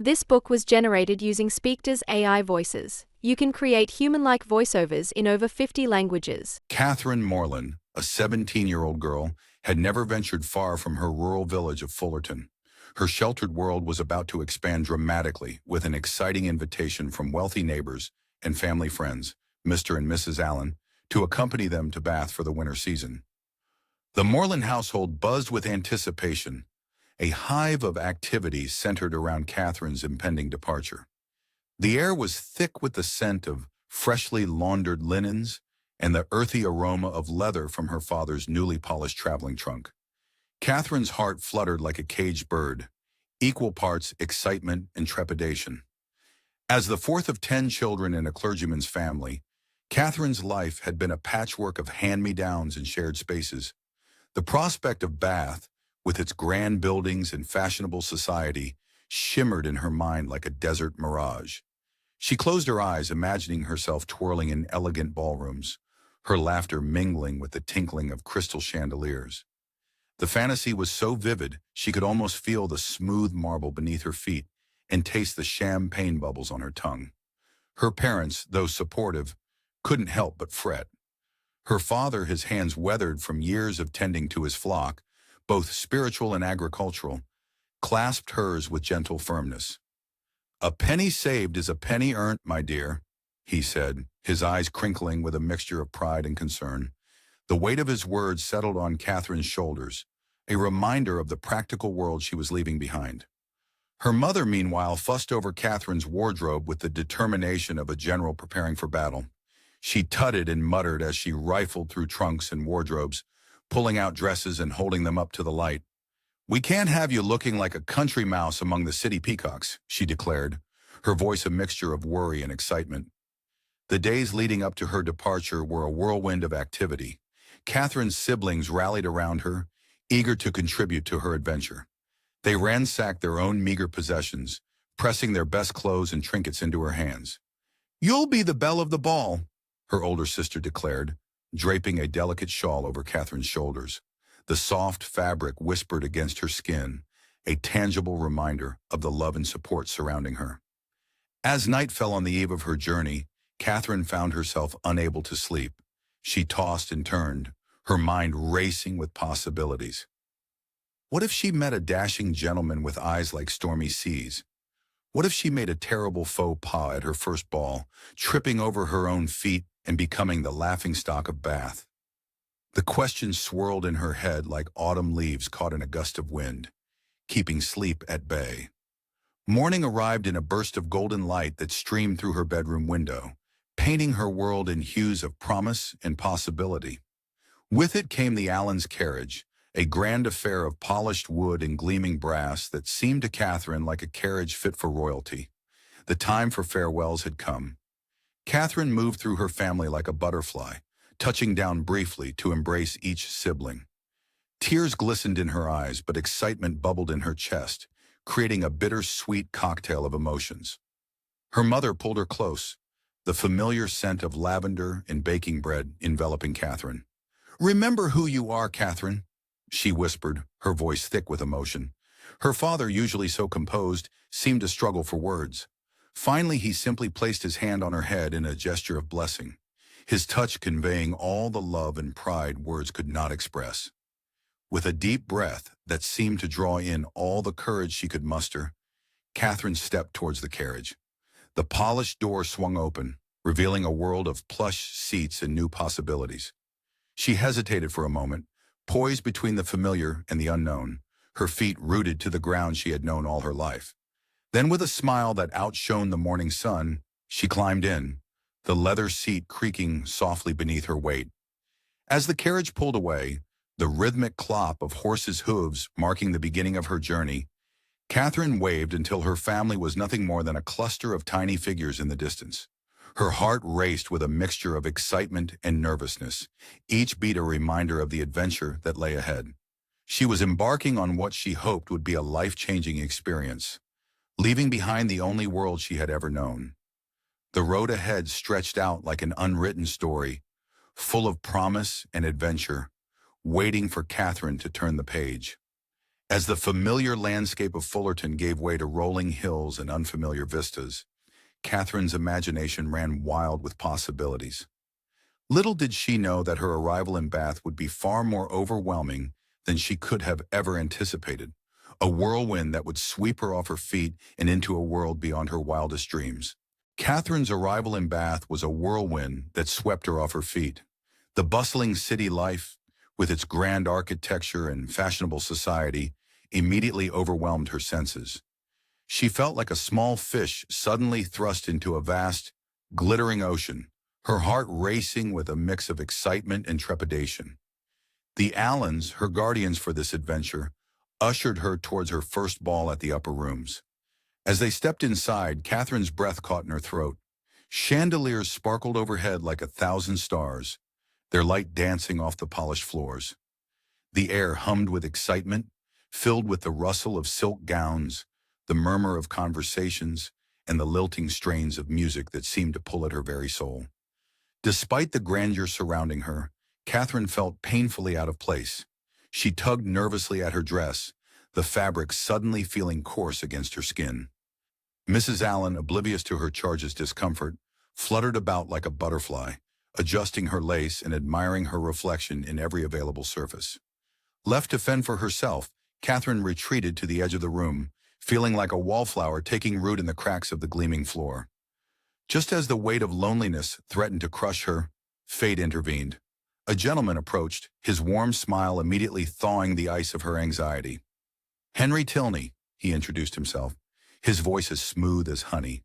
This book was generated using Speakter's AI voices. You can create human-like voiceovers in over 50 languages. Catherine Morland, a 17-year-old girl, had never ventured far from her rural village of Fullerton. Her sheltered world was about to expand dramatically with an exciting invitation from wealthy neighbors and family friends, Mr. and Mrs. Allen, to accompany them to Bath for the winter season. The Morland household buzzed with anticipation, a hive of activities centered around Catherine's impending departure. The air was thick with the scent of freshly laundered linens and the earthy aroma of leather from her father's newly polished traveling trunk. Catherine's heart fluttered like a caged bird, equal parts excitement and trepidation. As the fourth of 10 children in a clergyman's family, Catherine's life had been a patchwork of hand-me-downs and shared spaces. The prospect of Bath, with its grand buildings and fashionable society, shimmered in her mind like a desert mirage. She closed her eyes, imagining herself twirling in elegant ballrooms, her laughter mingling with the tinkling of crystal chandeliers. The fantasy was so vivid, she could almost feel the smooth marble beneath her feet and taste the champagne bubbles on her tongue. Her parents, though supportive, couldn't help but fret. Her father, his hands weathered from years of tending to his flock, both spiritual and agricultural, clasped hers with gentle firmness. "A penny saved is a penny earned, my dear," he said, his eyes crinkling with a mixture of pride and concern. The weight of his words settled on Catherine's shoulders, a reminder of the practical world she was leaving behind. Her mother, meanwhile, fussed over Catherine's wardrobe with the determination of a general preparing for battle. She tutted and muttered as she rifled through trunks and wardrobes, pulling out dresses and holding them up to the light. "We can't have you looking like a country mouse among the city peacocks," she declared, her voice a mixture of worry and excitement. The days leading up to her departure were a whirlwind of activity. Catherine's siblings rallied around her, eager to contribute to her adventure. They ransacked their own meager possessions, pressing their best clothes and trinkets into her hands. "You'll be the belle of the ball," her older sister declared, draping a delicate shawl over Catherine's shoulders. The soft fabric whispered against her skin, a tangible reminder of the love and support surrounding her. As night fell on the eve of her journey, Catherine found herself unable to sleep. She tossed and turned, her mind racing with possibilities. What if she met a dashing gentleman with eyes like stormy seas? What if she made a terrible faux pas at her first ball, tripping over her own feet and becoming the laughingstock of Bath? The question swirled in her head like autumn leaves caught in a gust of wind, keeping sleep at bay. Morning arrived in a burst of golden light that streamed through her bedroom window, painting her world in hues of promise and possibility. With it came the Allens' carriage, a grand affair of polished wood and gleaming brass that seemed to Catherine like a carriage fit for royalty. The time for farewells had come. Catherine moved through her family like a butterfly, touching down briefly to embrace each sibling. Tears glistened in her eyes, but excitement bubbled in her chest, creating a bittersweet cocktail of emotions. Her mother pulled her close, the familiar scent of lavender and baking bread enveloping Catherine. "Remember who you are, Catherine," she whispered, her voice thick with emotion. Her father, usually so composed, seemed to struggle for words. Finally, he simply placed his hand on her head in a gesture of blessing, his touch conveying all the love and pride words could not express. With a deep breath that seemed to draw in all the courage she could muster, Catherine stepped towards the carriage. The polished door swung open, revealing a world of plush seats and new possibilities. She hesitated for a moment, poised between the familiar and the unknown, her feet rooted to the ground she had known all her life. Then, with a smile that outshone the morning sun, she climbed in, the leather seat creaking softly beneath her weight. As the carriage pulled away, the rhythmic clop of horses' hooves marking the beginning of her journey, Catherine waved until her family was nothing more than a cluster of tiny figures in the distance. Her heart raced with a mixture of excitement and nervousness, each beat a reminder of the adventure that lay ahead. She was embarking on what she hoped would be a life-changing experience, leaving behind the only world she had ever known. The road ahead stretched out like an unwritten story, full of promise and adventure, waiting for Catherine to turn the page. As the familiar landscape of Fullerton gave way to rolling hills and unfamiliar vistas, Catherine's imagination ran wild with possibilities. Little did she know that her arrival in Bath would be far more overwhelming than she could have ever anticipated, a whirlwind that would sweep her off her feet and into a world beyond her wildest dreams. Catherine's arrival in Bath was a whirlwind that swept her off her feet. The bustling city life, with its grand architecture and fashionable society, immediately overwhelmed her senses. She felt like a small fish suddenly thrust into a vast, glittering ocean, her heart racing with a mix of excitement and trepidation. The Allens, her guardians for this adventure, ushered her towards her first ball at the upper rooms. As they stepped inside, Catherine's breath caught in her throat. Chandeliers sparkled overhead like 1,000 stars, their light dancing off the polished floors. The air hummed with excitement, filled with the rustle of silk gowns, the murmur of conversations, and the lilting strains of music that seemed to pull at her very soul. Despite the grandeur surrounding her, Catherine felt painfully out of place. She tugged nervously at her dress, the fabric suddenly feeling coarse against her skin. Mrs. Allen, oblivious to her charge's discomfort, fluttered about like a butterfly, adjusting her lace and admiring her reflection in every available surface. Left to fend for herself, Catherine retreated to the edge of the room, feeling like a wallflower taking root in the cracks of the gleaming floor. Just as the weight of loneliness threatened to crush her, fate intervened. A gentleman approached, his warm smile immediately thawing the ice of her anxiety. "Henry Tilney," he introduced himself, his voice as smooth as honey.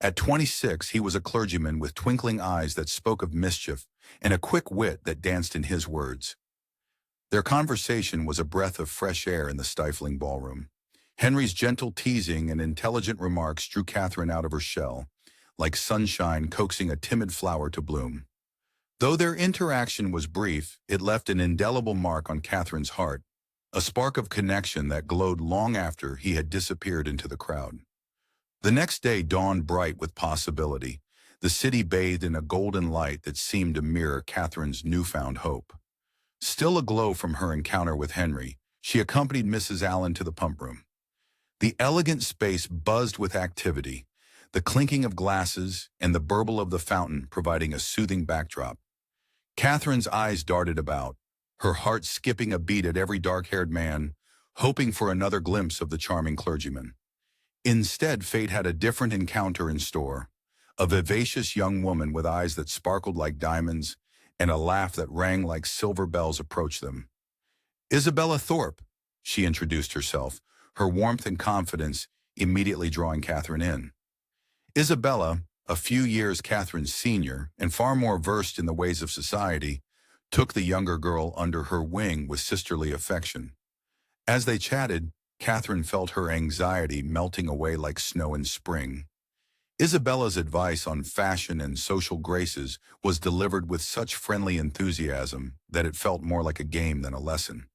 At 26, he was a clergyman with twinkling eyes that spoke of mischief and a quick wit that danced in his words. Their conversation was a breath of fresh air in the stifling ballroom. Henry's gentle teasing and intelligent remarks drew Catherine out of her shell, like sunshine coaxing a timid flower to bloom. Though their interaction was brief, it left an indelible mark on Catherine's heart, a spark of connection that glowed long after he had disappeared into the crowd. The next day dawned bright with possibility, the city bathed in a golden light that seemed to mirror Catherine's newfound hope. Still aglow from her encounter with Henry, she accompanied Mrs. Allen to the pump room. The elegant space buzzed with activity, the clinking of glasses and the burble of the fountain providing a soothing backdrop. Catherine's eyes darted about, her heart skipping a beat at every dark-haired man, hoping for another glimpse of the charming clergyman. Instead, fate had a different encounter in store, a vivacious young woman with eyes that sparkled like diamonds and a laugh that rang like silver bells approached them. "Isabella Thorpe," she introduced herself, her warmth and confidence immediately drawing Catherine in. Isabella, a few years Catherine's senior and far more versed in the ways of society, took the younger girl under her wing with sisterly affection. As they chatted, Catherine felt her anxiety melting away like snow in spring. Isabella's advice on fashion and social graces was delivered with such friendly enthusiasm that it felt more like a game than a lesson.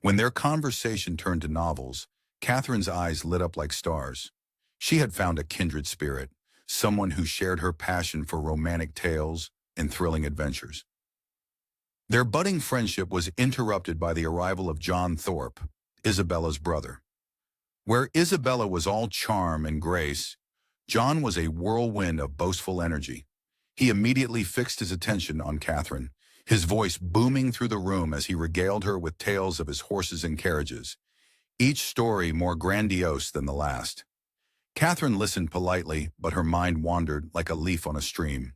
When their conversation turned to novels, Catherine's eyes lit up like stars. She had found a kindred spirit, someone who shared her passion for romantic tales and thrilling adventures. Their budding friendship was interrupted by the arrival of John Thorpe, Isabella's brother. Where Isabella was all charm and grace, John was a whirlwind of boastful energy. He immediately fixed his attention on Catherine, his voice booming through the room as he regaled her with tales of his horses and carriages, each story more grandiose than the last. Catherine listened politely, but her mind wandered like a leaf on a stream.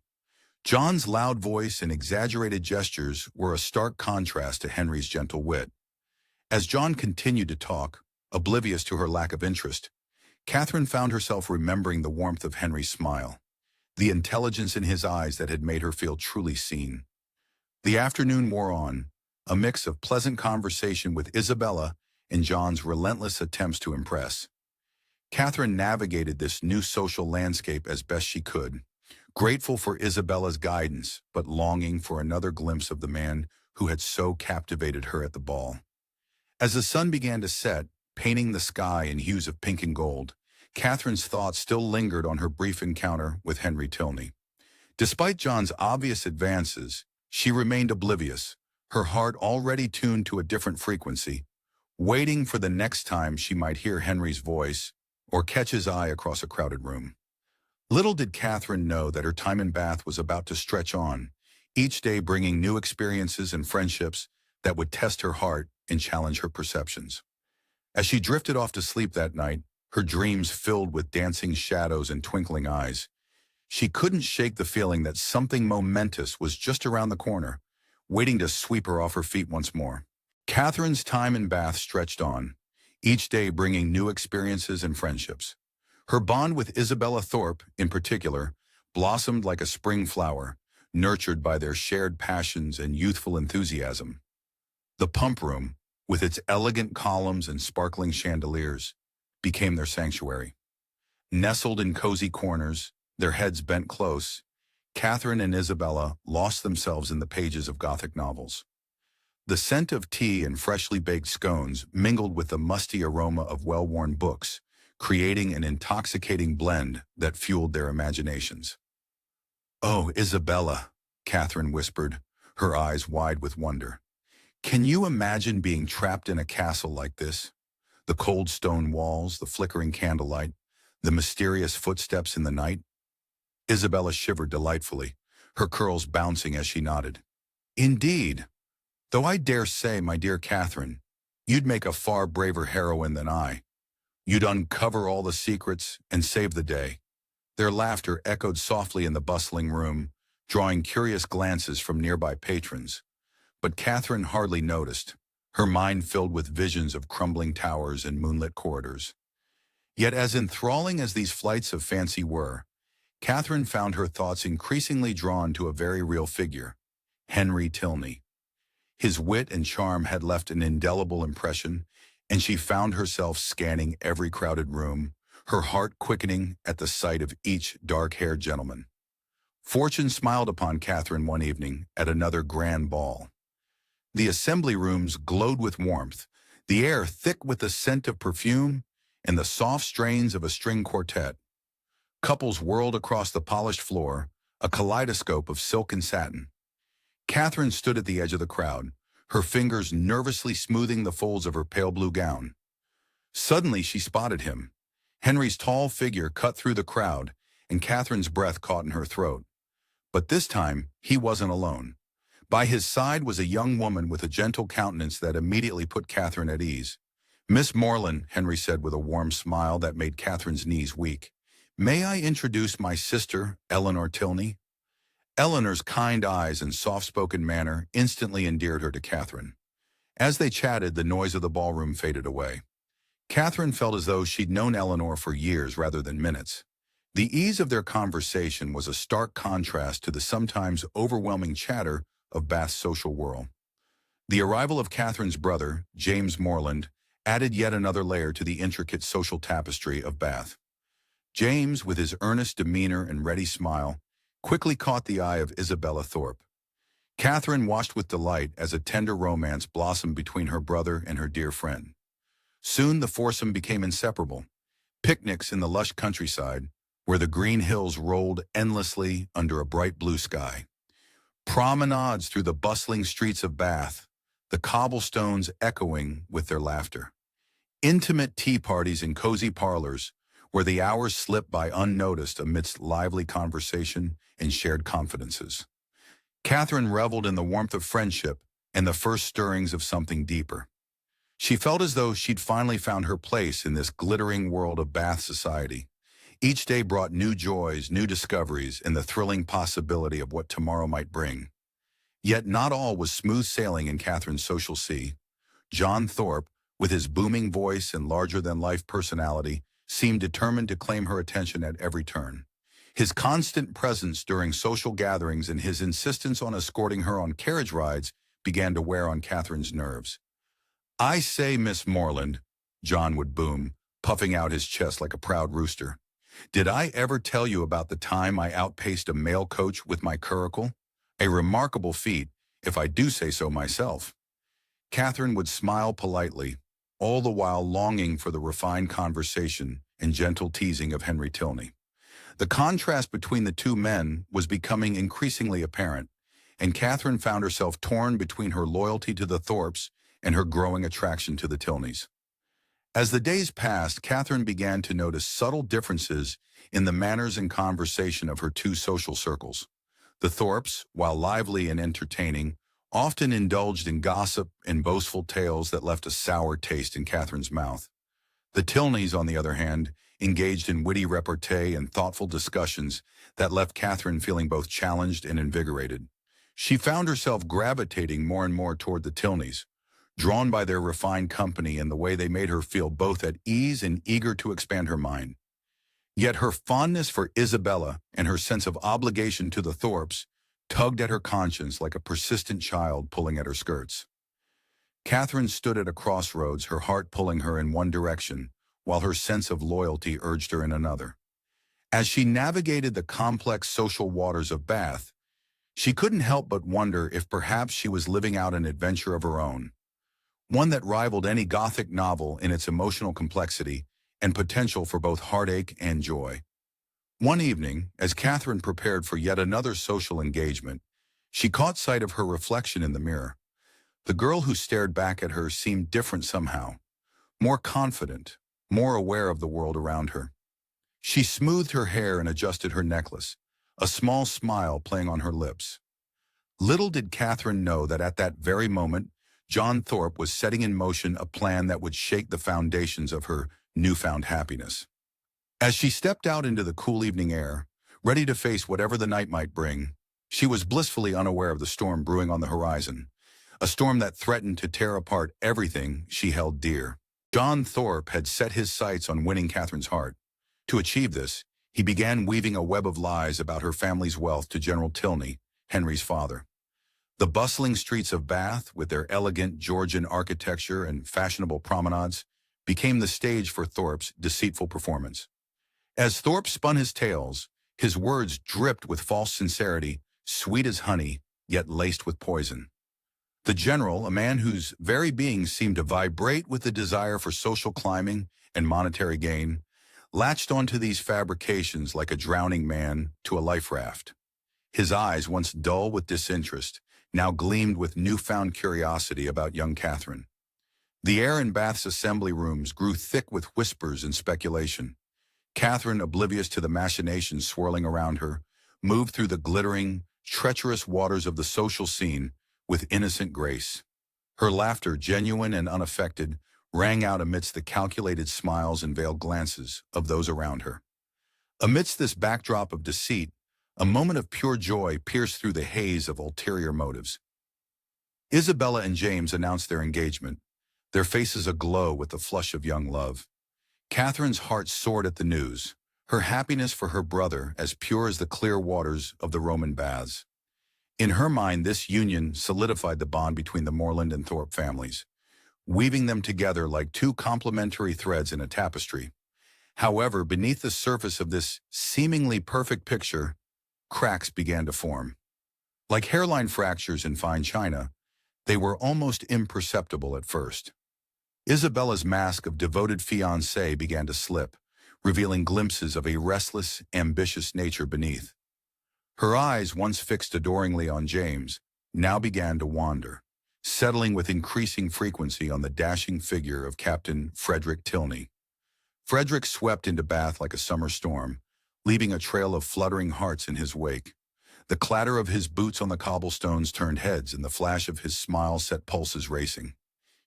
John's loud voice and exaggerated gestures were a stark contrast to Henry's gentle wit. As John continued to talk, oblivious to her lack of interest, Catherine found herself remembering the warmth of Henry's smile, the intelligence in his eyes that had made her feel truly seen. The afternoon wore on, a mix of pleasant conversation with Isabella and John's relentless attempts to impress. Catherine navigated this new social landscape as best she could, grateful for Isabella's guidance, but longing for another glimpse of the man who had so captivated her at the ball. As the sun began to set, painting the sky in hues of pink and gold, Catherine's thoughts still lingered on her brief encounter with Henry Tilney. Despite John's obvious advances, she remained oblivious, her heart already tuned to a different frequency, waiting for the next time she might hear Henry's voice or catch his eye across a crowded room. Little did Catherine know that her time in Bath was about to stretch on, each day bringing new experiences and friendships that would test her heart and challenge her perceptions. As she drifted off to sleep that night, her dreams filled with dancing shadows and twinkling eyes, she couldn't shake the feeling that something momentous was just around the corner, waiting to sweep her off her feet once more. Catherine's time in Bath stretched on, each day bringing new experiences and friendships. Her bond with Isabella Thorpe, in particular, blossomed like a spring flower, nurtured by their shared passions and youthful enthusiasm. The pump room, with its elegant columns and sparkling chandeliers, became their sanctuary. Nestled in cozy corners, their heads bent close, Catherine and Isabella lost themselves in the pages of Gothic novels. The scent of tea and freshly baked scones mingled with the musty aroma of well-worn books, creating an intoxicating blend that fueled their imaginations. "Oh, Isabella," Catherine whispered, her eyes wide with wonder. "Can you imagine being trapped in a castle like this? The cold stone walls, the flickering candlelight, the mysterious footsteps in the night?" Isabella shivered delightfully, her curls bouncing as she nodded. "Indeed. Though I dare say, my dear Catherine, you'd make a far braver heroine than I. You'd uncover all the secrets and save the day." Their laughter echoed softly in the bustling room, drawing curious glances from nearby patrons. But Catherine hardly noticed, her mind filled with visions of crumbling towers and moonlit corridors. Yet as enthralling as these flights of fancy were, Catherine found her thoughts increasingly drawn to a very real figure, Henry Tilney. His wit and charm had left an indelible impression, and she found herself scanning every crowded room, her heart quickening at the sight of each dark-haired gentleman. Fortune smiled upon Catherine one evening at another grand ball. The assembly rooms glowed with warmth, the air thick with the scent of perfume and the soft strains of a string quartet. Couples whirled across the polished floor, a kaleidoscope of silk and satin. Catherine stood at the edge of the crowd, her fingers nervously smoothing the folds of her pale blue gown. Suddenly she spotted him. Henry's tall figure cut through the crowd, and Catherine's breath caught in her throat. But this time, he wasn't alone. By his side was a young woman with a gentle countenance that immediately put Catherine at ease. "Miss Morland," Henry said with a warm smile that made Catherine's knees weak. "May I introduce my sister, Eleanor Tilney?" Eleanor's kind eyes and soft-spoken manner instantly endeared her to Catherine. As they chatted, the noise of the ballroom faded away. Catherine felt as though she'd known Eleanor for years rather than minutes. The ease of their conversation was a stark contrast to the sometimes overwhelming chatter of Bath's social whirl. The arrival of Catherine's brother, James Morland, added yet another layer to the intricate social tapestry of Bath. James, with his earnest demeanor and ready smile, quickly caught the eye of Isabella Thorpe. Catherine watched with delight as a tender romance blossomed between her brother and her dear friend. Soon the foursome became inseparable. Picnics in the lush countryside, where the green hills rolled endlessly under a bright blue sky. Promenades through the bustling streets of Bath, the cobblestones echoing with their laughter. Intimate tea parties in cozy parlors, where the hours slipped by unnoticed amidst lively conversation and shared confidences. Catherine reveled in the warmth of friendship and the first stirrings of something deeper. She felt as though she'd finally found her place in this glittering world of Bath society. Each day brought new joys, new discoveries, and the thrilling possibility of what tomorrow might bring. Yet not all was smooth sailing in Catherine's social sea. John Thorpe, with his booming voice and larger-than-life personality, seemed determined to claim her attention at every turn. His constant presence during social gatherings and his insistence on escorting her on carriage rides began to wear on Catherine's nerves. "I say, Miss Morland," John would boom, puffing out his chest like a proud rooster. "Did I ever tell you about the time I outpaced a mail coach with my curricle? A remarkable feat, if I do say so myself." Catherine would smile politely, all the while longing for the refined conversation and gentle teasing of Henry Tilney. The contrast between the two men was becoming increasingly apparent, and Catherine found herself torn between her loyalty to the Thorpes and her growing attraction to the Tilneys. As the days passed, Catherine began to notice subtle differences in the manners and conversation of her two social circles. The Thorpes, while lively and entertaining, often indulged in gossip and boastful tales that left a sour taste in Catherine's mouth. The Tilneys, on the other hand, engaged in witty repartee and thoughtful discussions that left Catherine feeling both challenged and invigorated. She found herself gravitating more and more toward the Tilneys, drawn by their refined company and the way they made her feel both at ease and eager to expand her mind. Yet her fondness for Isabella and her sense of obligation to the Thorpes tugged at her conscience like a persistent child pulling at her skirts. Catherine stood at a crossroads, her heart pulling her in one direction, while her sense of loyalty urged her in another. As she navigated the complex social waters of Bath, she couldn't help but wonder if perhaps she was living out an adventure of her own, one that rivaled any Gothic novel in its emotional complexity and potential for both heartache and joy. One evening, as Catherine prepared for yet another social engagement, she caught sight of her reflection in the mirror. The girl who stared back at her seemed different somehow, more confident, more aware of the world around her. She smoothed her hair and adjusted her necklace, a small smile playing on her lips. Little did Catherine know that at that very moment, John Thorpe was setting in motion a plan that would shake the foundations of her newfound happiness. As she stepped out into the cool evening air, ready to face whatever the night might bring, she was blissfully unaware of the storm brewing on the horizon, a storm that threatened to tear apart everything she held dear. John Thorpe had set his sights on winning Catherine's heart. To achieve this, he began weaving a web of lies about her family's wealth to General Tilney, Henry's father. The bustling streets of Bath, with their elegant Georgian architecture and fashionable promenades, became the stage for Thorpe's deceitful performance. As Thorpe spun his tales, his words dripped with false sincerity, sweet as honey, yet laced with poison. The general, a man whose very being seemed to vibrate with the desire for social climbing and monetary gain, latched onto these fabrications like a drowning man to a life raft. His eyes, once dull with disinterest, now gleamed with newfound curiosity about young Catherine. The air in Bath's assembly rooms grew thick with whispers and speculation. Catherine, oblivious to the machinations swirling around her, moved through the glittering, treacherous waters of the social scene with innocent grace. Her laughter, genuine and unaffected, rang out amidst the calculated smiles and veiled glances of those around her. Amidst this backdrop of deceit, a moment of pure joy pierced through the haze of ulterior motives. Isabella and James announced their engagement, their faces aglow with the flush of young love. Catherine's heart soared at the news, her happiness for her brother as pure as the clear waters of the Roman baths. In her mind, this union solidified the bond between the Morland and Thorpe families, weaving them together like two complementary threads in a tapestry. However, beneath the surface of this seemingly perfect picture, cracks began to form. Like hairline fractures in fine china, they were almost imperceptible at first. Isabella's mask of devoted fiancée began to slip, revealing glimpses of a restless, ambitious nature beneath. Her eyes, once fixed adoringly on James, now began to wander, settling with increasing frequency on the dashing figure of Captain Frederick Tilney. Frederick swept into Bath like a summer storm, leaving a trail of fluttering hearts in his wake. The clatter of his boots on the cobblestones turned heads, and the flash of his smile set pulses racing.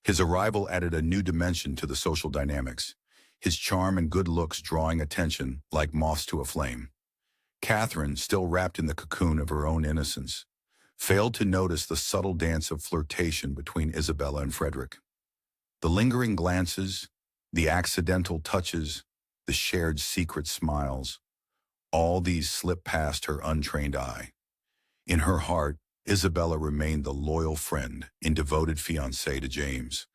His arrival added a new dimension to the social dynamics, his charm and good looks drawing attention like moths to a flame. Catherine, still wrapped in the cocoon of her own innocence, failed to notice the subtle dance of flirtation between Isabella and Frederick. The lingering glances, the accidental touches, the shared secret smiles, all these slipped past her untrained eye. In her heart, Isabella remained the loyal friend and devoted fiancée to James,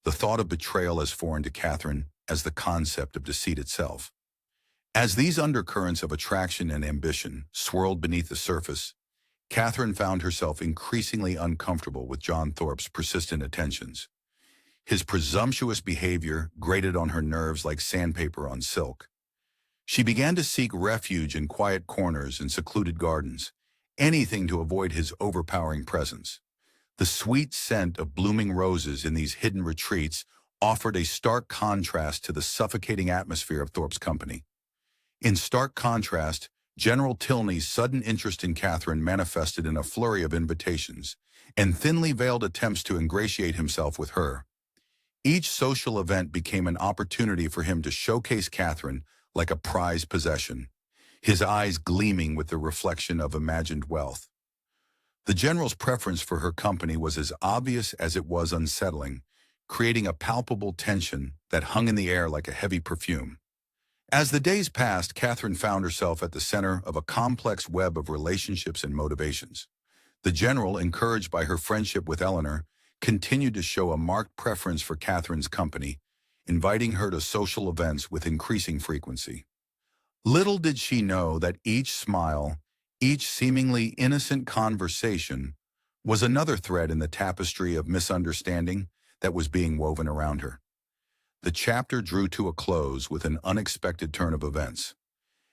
the thought of betrayal as foreign to Catherine as the concept of deceit itself. As these undercurrents of attraction and ambition swirled beneath the surface, Catherine found herself increasingly uncomfortable with John Thorpe's persistent attentions. His presumptuous behavior grated on her nerves like sandpaper on silk. She began to seek refuge in quiet corners and secluded gardens, anything to avoid his overpowering presence. The sweet scent of blooming roses in these hidden retreats offered a stark contrast to the suffocating atmosphere of Thorpe's company. In stark contrast, General Tilney's sudden interest in Catherine manifested in a flurry of invitations and thinly veiled attempts to ingratiate himself with her. Each social event became an opportunity for him to showcase Catherine like a prized possession, his eyes gleaming with the reflection of imagined wealth. The general's preference for her company was as obvious as it was unsettling, creating a palpable tension that hung in the air like a heavy perfume. As the days passed, Catherine found herself at the center of a complex web of relationships and motivations. The general, encouraged by her friendship with Eleanor, continued to show a marked preference for Catherine's company, inviting her to social events with increasing frequency. Little did she know that each smile, each seemingly innocent conversation, was another thread in the tapestry of misunderstanding that was being woven around her. The chapter drew to a close with an unexpected turn of events.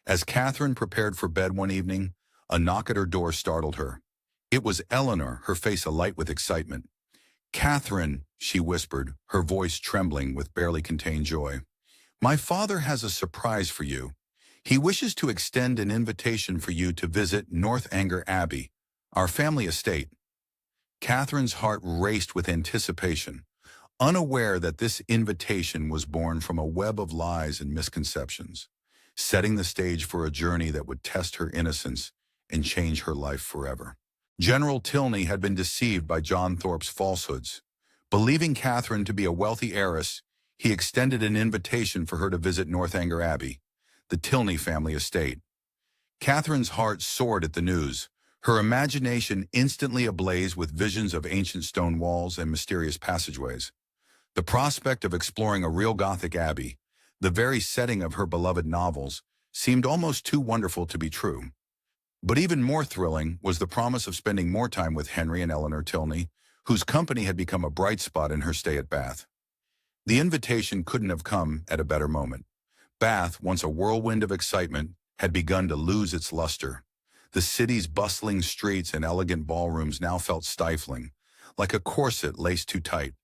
As Catherine prepared for bed one evening, a knock at her door startled her. It was Eleanor, her face alight with excitement. "Catherine," she whispered, her voice trembling with barely contained joy. "My father has a surprise for you. He wishes to extend an invitation for you to visit Northanger Abbey, our family estate." Catherine's heart raced with anticipation, unaware that this invitation was born from a web of lies and misconceptions, setting the stage for a journey that would test her innocence and change her life forever. General Tilney had been deceived by John Thorpe's falsehoods. Believing Catherine to be a wealthy heiress, he extended an invitation for her to visit Northanger Abbey, the Tilney family estate. Catherine's heart soared at the news, her imagination instantly ablaze with visions of ancient stone walls and mysterious passageways. The prospect of exploring a real Gothic abbey, the very setting of her beloved novels, seemed almost too wonderful to be true. But even more thrilling was the promise of spending more time with Henry and Eleanor Tilney, whose company had become a bright spot in her stay at Bath. The invitation couldn't have come at a better moment. Bath, once a whirlwind of excitement, had begun to lose its luster. The city's bustling streets and elegant ballrooms now felt stifling, like a corset laced too tight.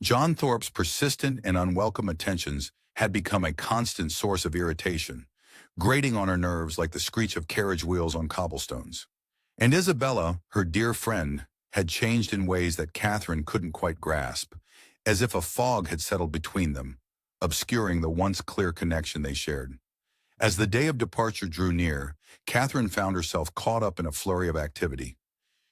John Thorpe's persistent and unwelcome attentions had become a constant source of irritation, grating on her nerves like the screech of carriage wheels on cobblestones. And Isabella, her dear friend, had changed in ways that Catherine couldn't quite grasp, as if a fog had settled between them, obscuring the once clear connection they shared. As the day of departure drew near, Catherine found herself caught up in a flurry of activity.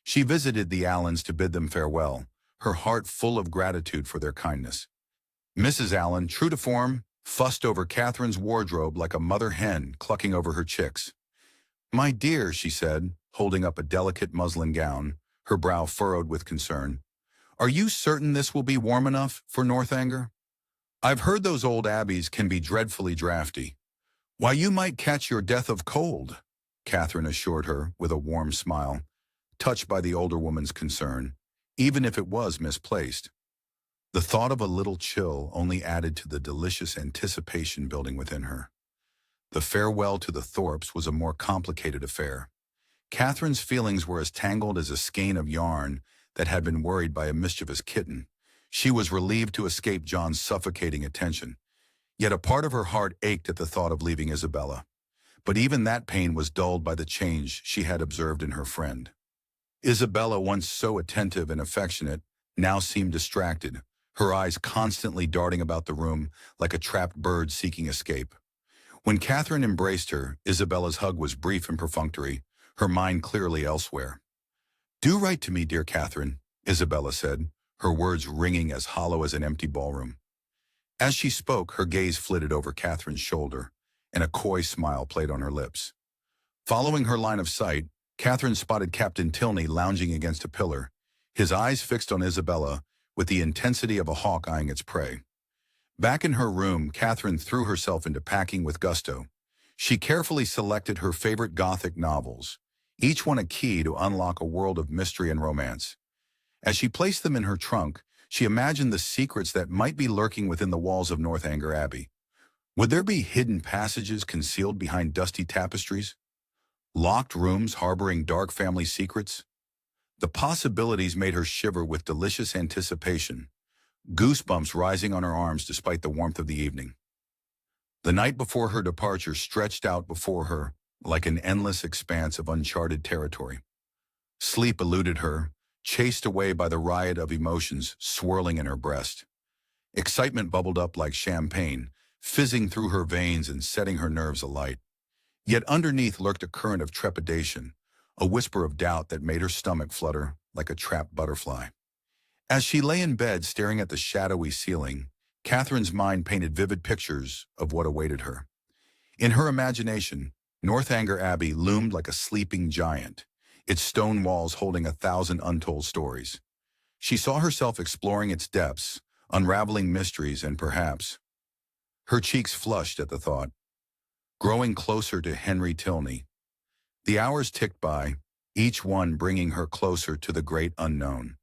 She visited the Allens to bid them farewell, her heart full of gratitude for their kindness. Mrs. Allen, true to form, fussed over Catherine's wardrobe like a mother hen clucking over her chicks. "My dear," she said, holding up a delicate muslin gown, her brow furrowed with concern, "are you certain this will be warm enough for Northanger? I've heard those old abbeys can be dreadfully drafty." "Why, you might catch your death of cold," Catherine assured her with a warm smile, touched by the older woman's concern, even if it was misplaced. The thought of a little chill only added to the delicious anticipation building within her. The farewell to the Thorpes was a more complicated affair. Catherine's feelings were as tangled as a skein of yarn that had been worried by a mischievous kitten. She was relieved to escape John's suffocating attention, yet a part of her heart ached at the thought of leaving Isabella. But even that pain was dulled by the change she had observed in her friend. Isabella, once so attentive and affectionate, now seemed distracted, her eyes constantly darting about the room like a trapped bird seeking escape. When Catherine embraced her, Isabella's hug was brief and perfunctory, her mind clearly elsewhere. "Do write to me, dear Catherine," Isabella said, her words ringing as hollow as an empty ballroom. As she spoke, her gaze flitted over Catherine's shoulder, and a coy smile played on her lips. Following her line of sight, Catherine spotted Captain Tilney lounging against a pillar, his eyes fixed on Isabella with the intensity of a hawk eyeing its prey. Back in her room, Catherine threw herself into packing with gusto. She carefully selected her favorite Gothic novels, each one a key to unlock a world of mystery and romance. As she placed them in her trunk, she imagined the secrets that might be lurking within the walls of Northanger Abbey. Would there be hidden passages concealed behind dusty tapestries? Locked rooms harboring dark family secrets? The possibilities made her shiver with delicious anticipation, goosebumps rising on her arms despite the warmth of the evening. The night before her departure stretched out before her like an endless expanse of uncharted territory. Sleep eluded her, chased away by the riot of emotions swirling in her breast. Excitement bubbled up like champagne, fizzing through her veins and setting her nerves alight. Yet underneath lurked a current of trepidation, a whisper of doubt that made her stomach flutter like a trapped butterfly. As she lay in bed staring at the shadowy ceiling, Catherine's mind painted vivid pictures of what awaited her. In her imagination, Northanger Abbey loomed like a sleeping giant, its stone walls holding 1,000 untold stories. She saw herself exploring its depths, unraveling mysteries and perhaps... Her cheeks flushed at the thought. Growing closer to Henry Tilney. The hours ticked by, each one bringing her closer to the great unknown.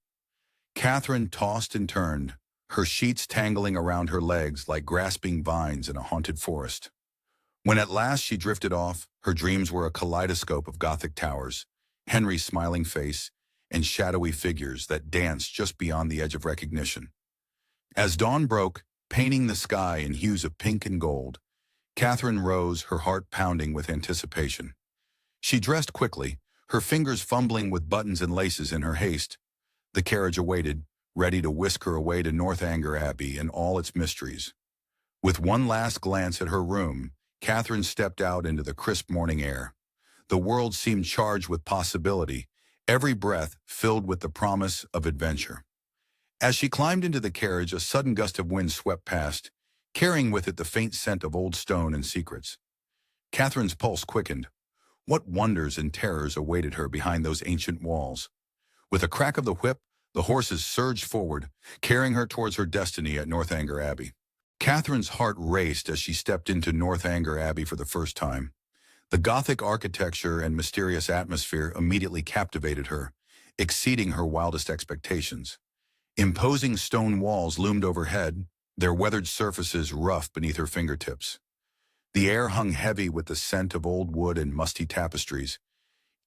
Catherine tossed and turned, her sheets tangling around her legs like grasping vines in a haunted forest. When at last she drifted off, her dreams were a kaleidoscope of Gothic towers, Henry's smiling face, and shadowy figures that danced just beyond the edge of recognition. As dawn broke, painting the sky in hues of pink and gold, Catherine rose, her heart pounding with anticipation. She dressed quickly, her fingers fumbling with buttons and laces in her haste. The carriage awaited, ready to whisk her away to Northanger Abbey and all its mysteries. With one last glance at her room, Catherine stepped out into the crisp morning air. The world seemed charged with possibility, every breath filled with the promise of adventure. As she climbed into the carriage, a sudden gust of wind swept past, carrying with it the faint scent of old stone and secrets. Catherine's pulse quickened. What wonders and terrors awaited her behind those ancient walls? With a crack of the whip, the horses surged forward, carrying her towards her destiny at Northanger Abbey. Catherine's heart raced as she stepped into Northanger Abbey for the first time. The Gothic architecture and mysterious atmosphere immediately captivated her, exceeding her wildest expectations. Imposing stone walls loomed overhead, their weathered surfaces rough beneath her fingertips. The air hung heavy with the scent of old wood and musty tapestries,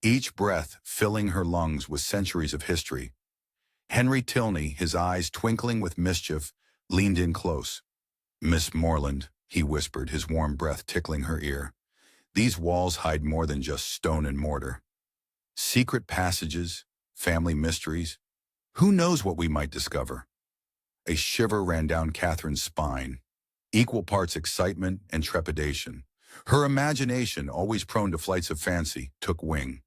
each breath filling her lungs with centuries of history. Henry Tilney, his eyes twinkling with mischief, leaned in close. "Miss Morland," he whispered, his warm breath tickling her ear. "These walls hide more than just stone and mortar. Secret passages, family mysteries. Who knows what we might discover?" A shiver ran down Catherine's spine, equal parts excitement and trepidation. Her imagination, always prone to flights of fancy, took wing.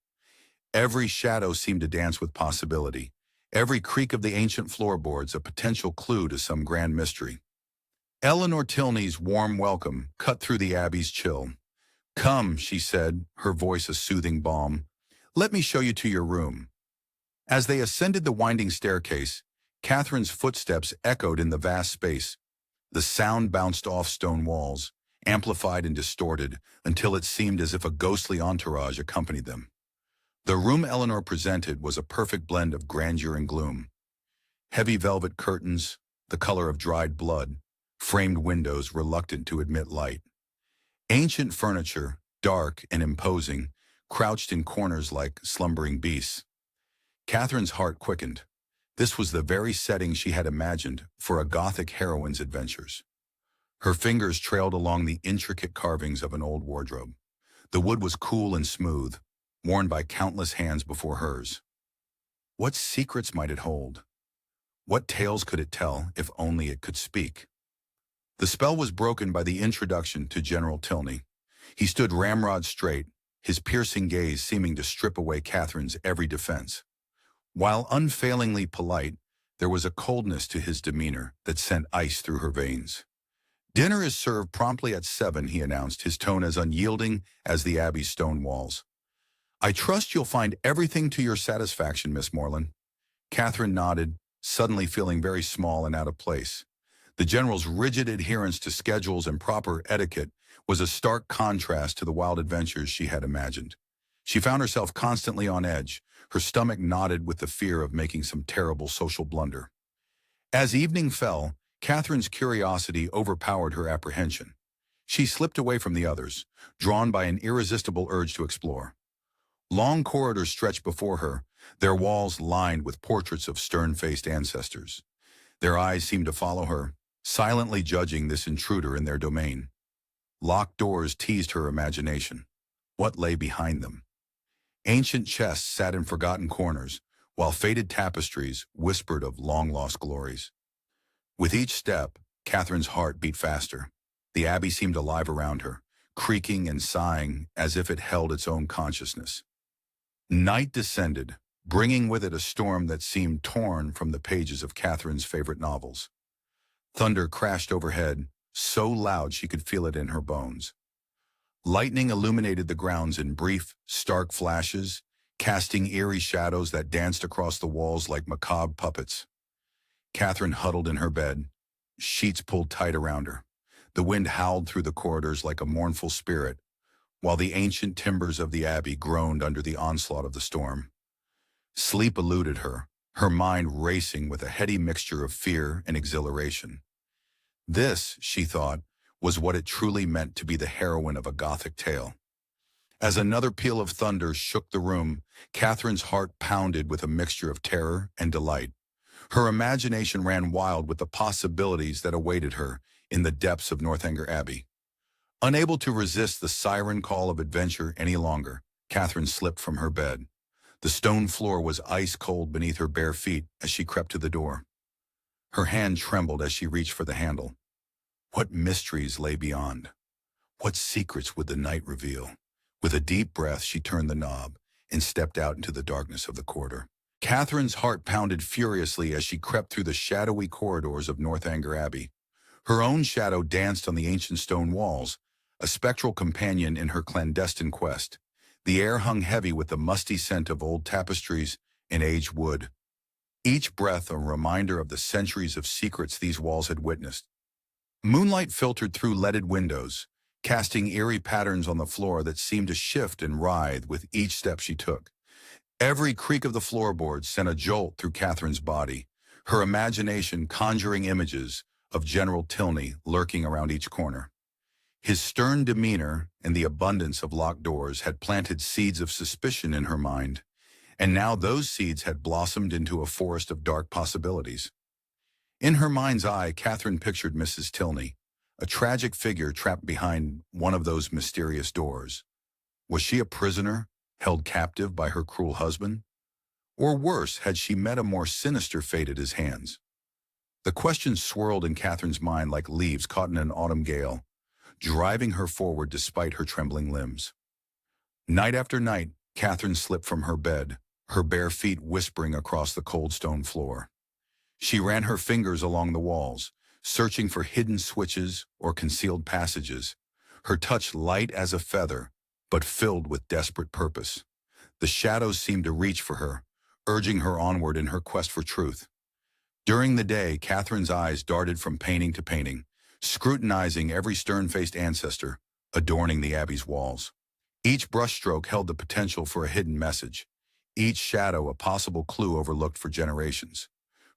Every shadow seemed to dance with possibility, every creak of the ancient floorboards a potential clue to some grand mystery. Eleanor Tilney's warm welcome cut through the Abbey's chill. "Come," she said, her voice a soothing balm. "Let me show you to your room." As they ascended the winding staircase, Catherine's footsteps echoed in the vast space. The sound bounced off stone walls, amplified and distorted, until it seemed as if a ghostly entourage accompanied them. The room Eleanor presented was a perfect blend of grandeur and gloom. Heavy velvet curtains, the color of dried blood, framed windows reluctant to admit light. Ancient furniture, dark and imposing, crouched in corners like slumbering beasts. Catherine's heart quickened. This was the very setting she had imagined for a Gothic heroine's adventures. Her fingers trailed along the intricate carvings of an old wardrobe. The wood was cool and smooth, worn by countless hands before hers. What secrets might it hold? What tales could it tell if only it could speak? The spell was broken by the introduction to General Tilney. He stood ramrod straight, his piercing gaze seeming to strip away Catherine's every defense. While unfailingly polite, there was a coldness to his demeanor that sent ice through her veins. "Dinner is served promptly at 7, he announced, his tone as unyielding as the Abbey's stone walls. "I trust you'll find everything to your satisfaction, Miss Morland." Catherine nodded, suddenly feeling very small and out of place. The General's rigid adherence to schedules and proper etiquette was a stark contrast to the wild adventures she had imagined. She found herself constantly on edge, her stomach knotted with the fear of making some terrible social blunder. As evening fell, Catherine's curiosity overpowered her apprehension. She slipped away from the others, drawn by an irresistible urge to explore. Long corridors stretched before her, their walls lined with portraits of stern-faced ancestors. Their eyes seemed to follow her, silently judging this intruder in their domain. Locked doors teased her imagination. What lay behind them? Ancient chests sat in forgotten corners, while faded tapestries whispered of long-lost glories. With each step, Catherine's heart beat faster. The abbey seemed alive around her, creaking and sighing as if it held its own consciousness. Night descended, bringing with it a storm that seemed torn from the pages of Catherine's favorite novels. Thunder crashed overhead, so loud she could feel it in her bones. Lightning illuminated the grounds in brief, stark flashes, casting eerie shadows that danced across the walls like macabre puppets. Catherine huddled in her bed, sheets pulled tight around her. The wind howled through the corridors like a mournful spirit, while the ancient timbers of the abbey groaned under the onslaught of the storm. Sleep eluded her, her mind racing with a heady mixture of fear and exhilaration. This, she thought, was what it truly meant to be the heroine of a Gothic tale. As another peal of thunder shook the room, Catherine's heart pounded with a mixture of terror and delight. Her imagination ran wild with the possibilities that awaited her in the depths of Northanger Abbey. Unable to resist the siren call of adventure any longer, Catherine slipped from her bed. The stone floor was ice-cold beneath her bare feet as she crept to the door. Her hand trembled as she reached for the handle. What mysteries lay beyond? What secrets would the night reveal? With a deep breath, she turned the knob and stepped out into the darkness of the corridor. Catherine's heart pounded furiously as she crept through the shadowy corridors of Northanger Abbey. Her own shadow danced on the ancient stone walls, a spectral companion in her clandestine quest. The air hung heavy with the musty scent of old tapestries and aged wood. Each breath a reminder of the centuries of secrets these walls had witnessed. Moonlight filtered through leaded windows, casting eerie patterns on the floor that seemed to shift and writhe with each step she took. Every creak of the floorboards sent a jolt through Catherine's body, her imagination conjuring images of General Tilney lurking around each corner. His stern demeanor and the abundance of locked doors had planted seeds of suspicion in her mind, and now those seeds had blossomed into a forest of dark possibilities. In her mind's eye, Catherine pictured Mrs. Tilney, a tragic figure trapped behind one of those mysterious doors. Was she a prisoner, held captive by her cruel husband? Or worse, had she met a more sinister fate at his hands? The questions swirled in Catherine's mind like leaves caught in an autumn gale, driving her forward despite her trembling limbs. Night after night, Catherine slipped from her bed, her bare feet whispering across the cold stone floor. She ran her fingers along the walls, searching for hidden switches or concealed passages, her touch light as a feather, but filled with desperate purpose. The shadows seemed to reach for her, urging her onward in her quest for truth. During the day, Catherine's eyes darted from painting to painting, scrutinizing every stern-faced ancestor adorning the abbey's walls. Each brushstroke held the potential for a hidden message, each shadow a possible clue overlooked for generations.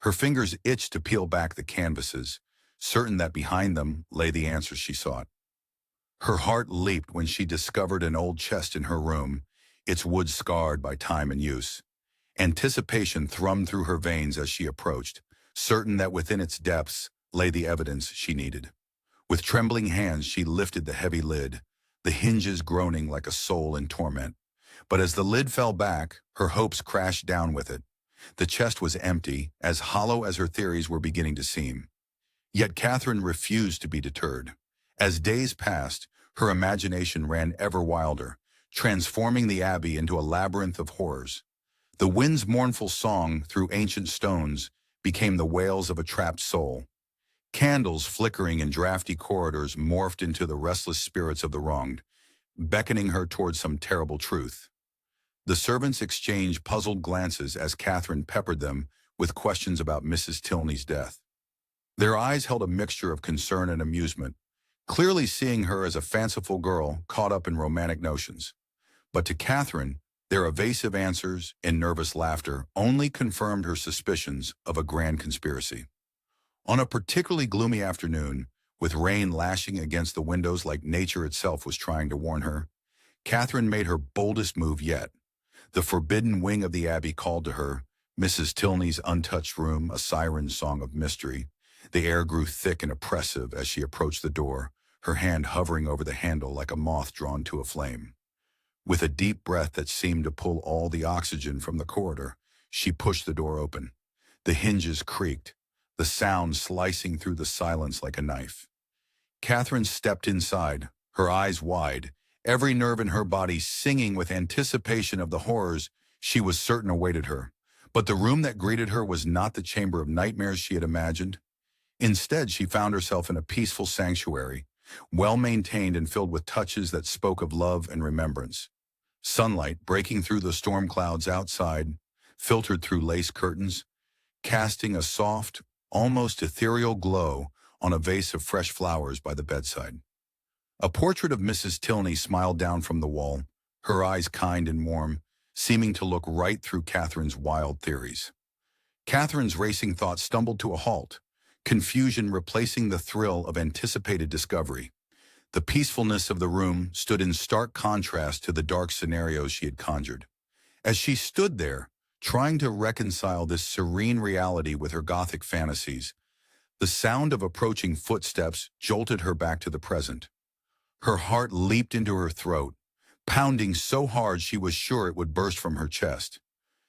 Her fingers itched to peel back the canvases, certain that behind them lay the answers she sought. Her heart leaped when she discovered an old chest in her room, its wood scarred by time and use. Anticipation thrummed through her veins as she approached, certain that within its depths lay the evidence she needed. With trembling hands, she lifted the heavy lid, the hinges groaning like a soul in torment. But as the lid fell back, her hopes crashed down with it. The chest was empty, as hollow as her theories were beginning to seem. Yet Catherine refused to be deterred. As days passed, her imagination ran ever wilder, transforming the abbey into a labyrinth of horrors. The wind's mournful song through ancient stones became the wails of a trapped soul. Candles flickering in drafty corridors morphed into the restless spirits of the wronged, beckoning her toward some terrible truth. The servants exchanged puzzled glances as Catherine peppered them with questions about Mrs. Tilney's death. Their eyes held a mixture of concern and amusement, clearly seeing her as a fanciful girl caught up in romantic notions. But to Catherine, their evasive answers and nervous laughter only confirmed her suspicions of a grand conspiracy. On a particularly gloomy afternoon, with rain lashing against the windows like nature itself was trying to warn her, Catherine made her boldest move yet. The forbidden wing of the Abbey called to her, Mrs. Tilney's untouched room, a siren song of mystery. The air grew thick and oppressive as she approached the door, her hand hovering over the handle like a moth drawn to a flame. With a deep breath that seemed to pull all the oxygen from the corridor, she pushed the door open. The hinges creaked, the sound slicing through the silence like a knife. Catherine stepped inside, her eyes wide, every nerve in her body singing with anticipation of the horrors she was certain awaited her. But the room that greeted her was not the chamber of nightmares she had imagined. Instead, she found herself in a peaceful sanctuary, well-maintained and filled with touches that spoke of love and remembrance. Sunlight, breaking through the storm clouds outside, filtered through lace curtains, casting a soft, almost ethereal glow on a vase of fresh flowers by the bedside. A portrait of Mrs. Tilney smiled down from the wall, her eyes kind and warm, seeming to look right through Catherine's wild theories. Catherine's racing thoughts stumbled to a halt, confusion replacing the thrill of anticipated discovery. The peacefulness of the room stood in stark contrast to the dark scenarios she had conjured. As she stood there, trying to reconcile this serene reality with her Gothic fantasies, the sound of approaching footsteps jolted her back to the present. Her heart leaped into her throat, pounding so hard she was sure it would burst from her chest.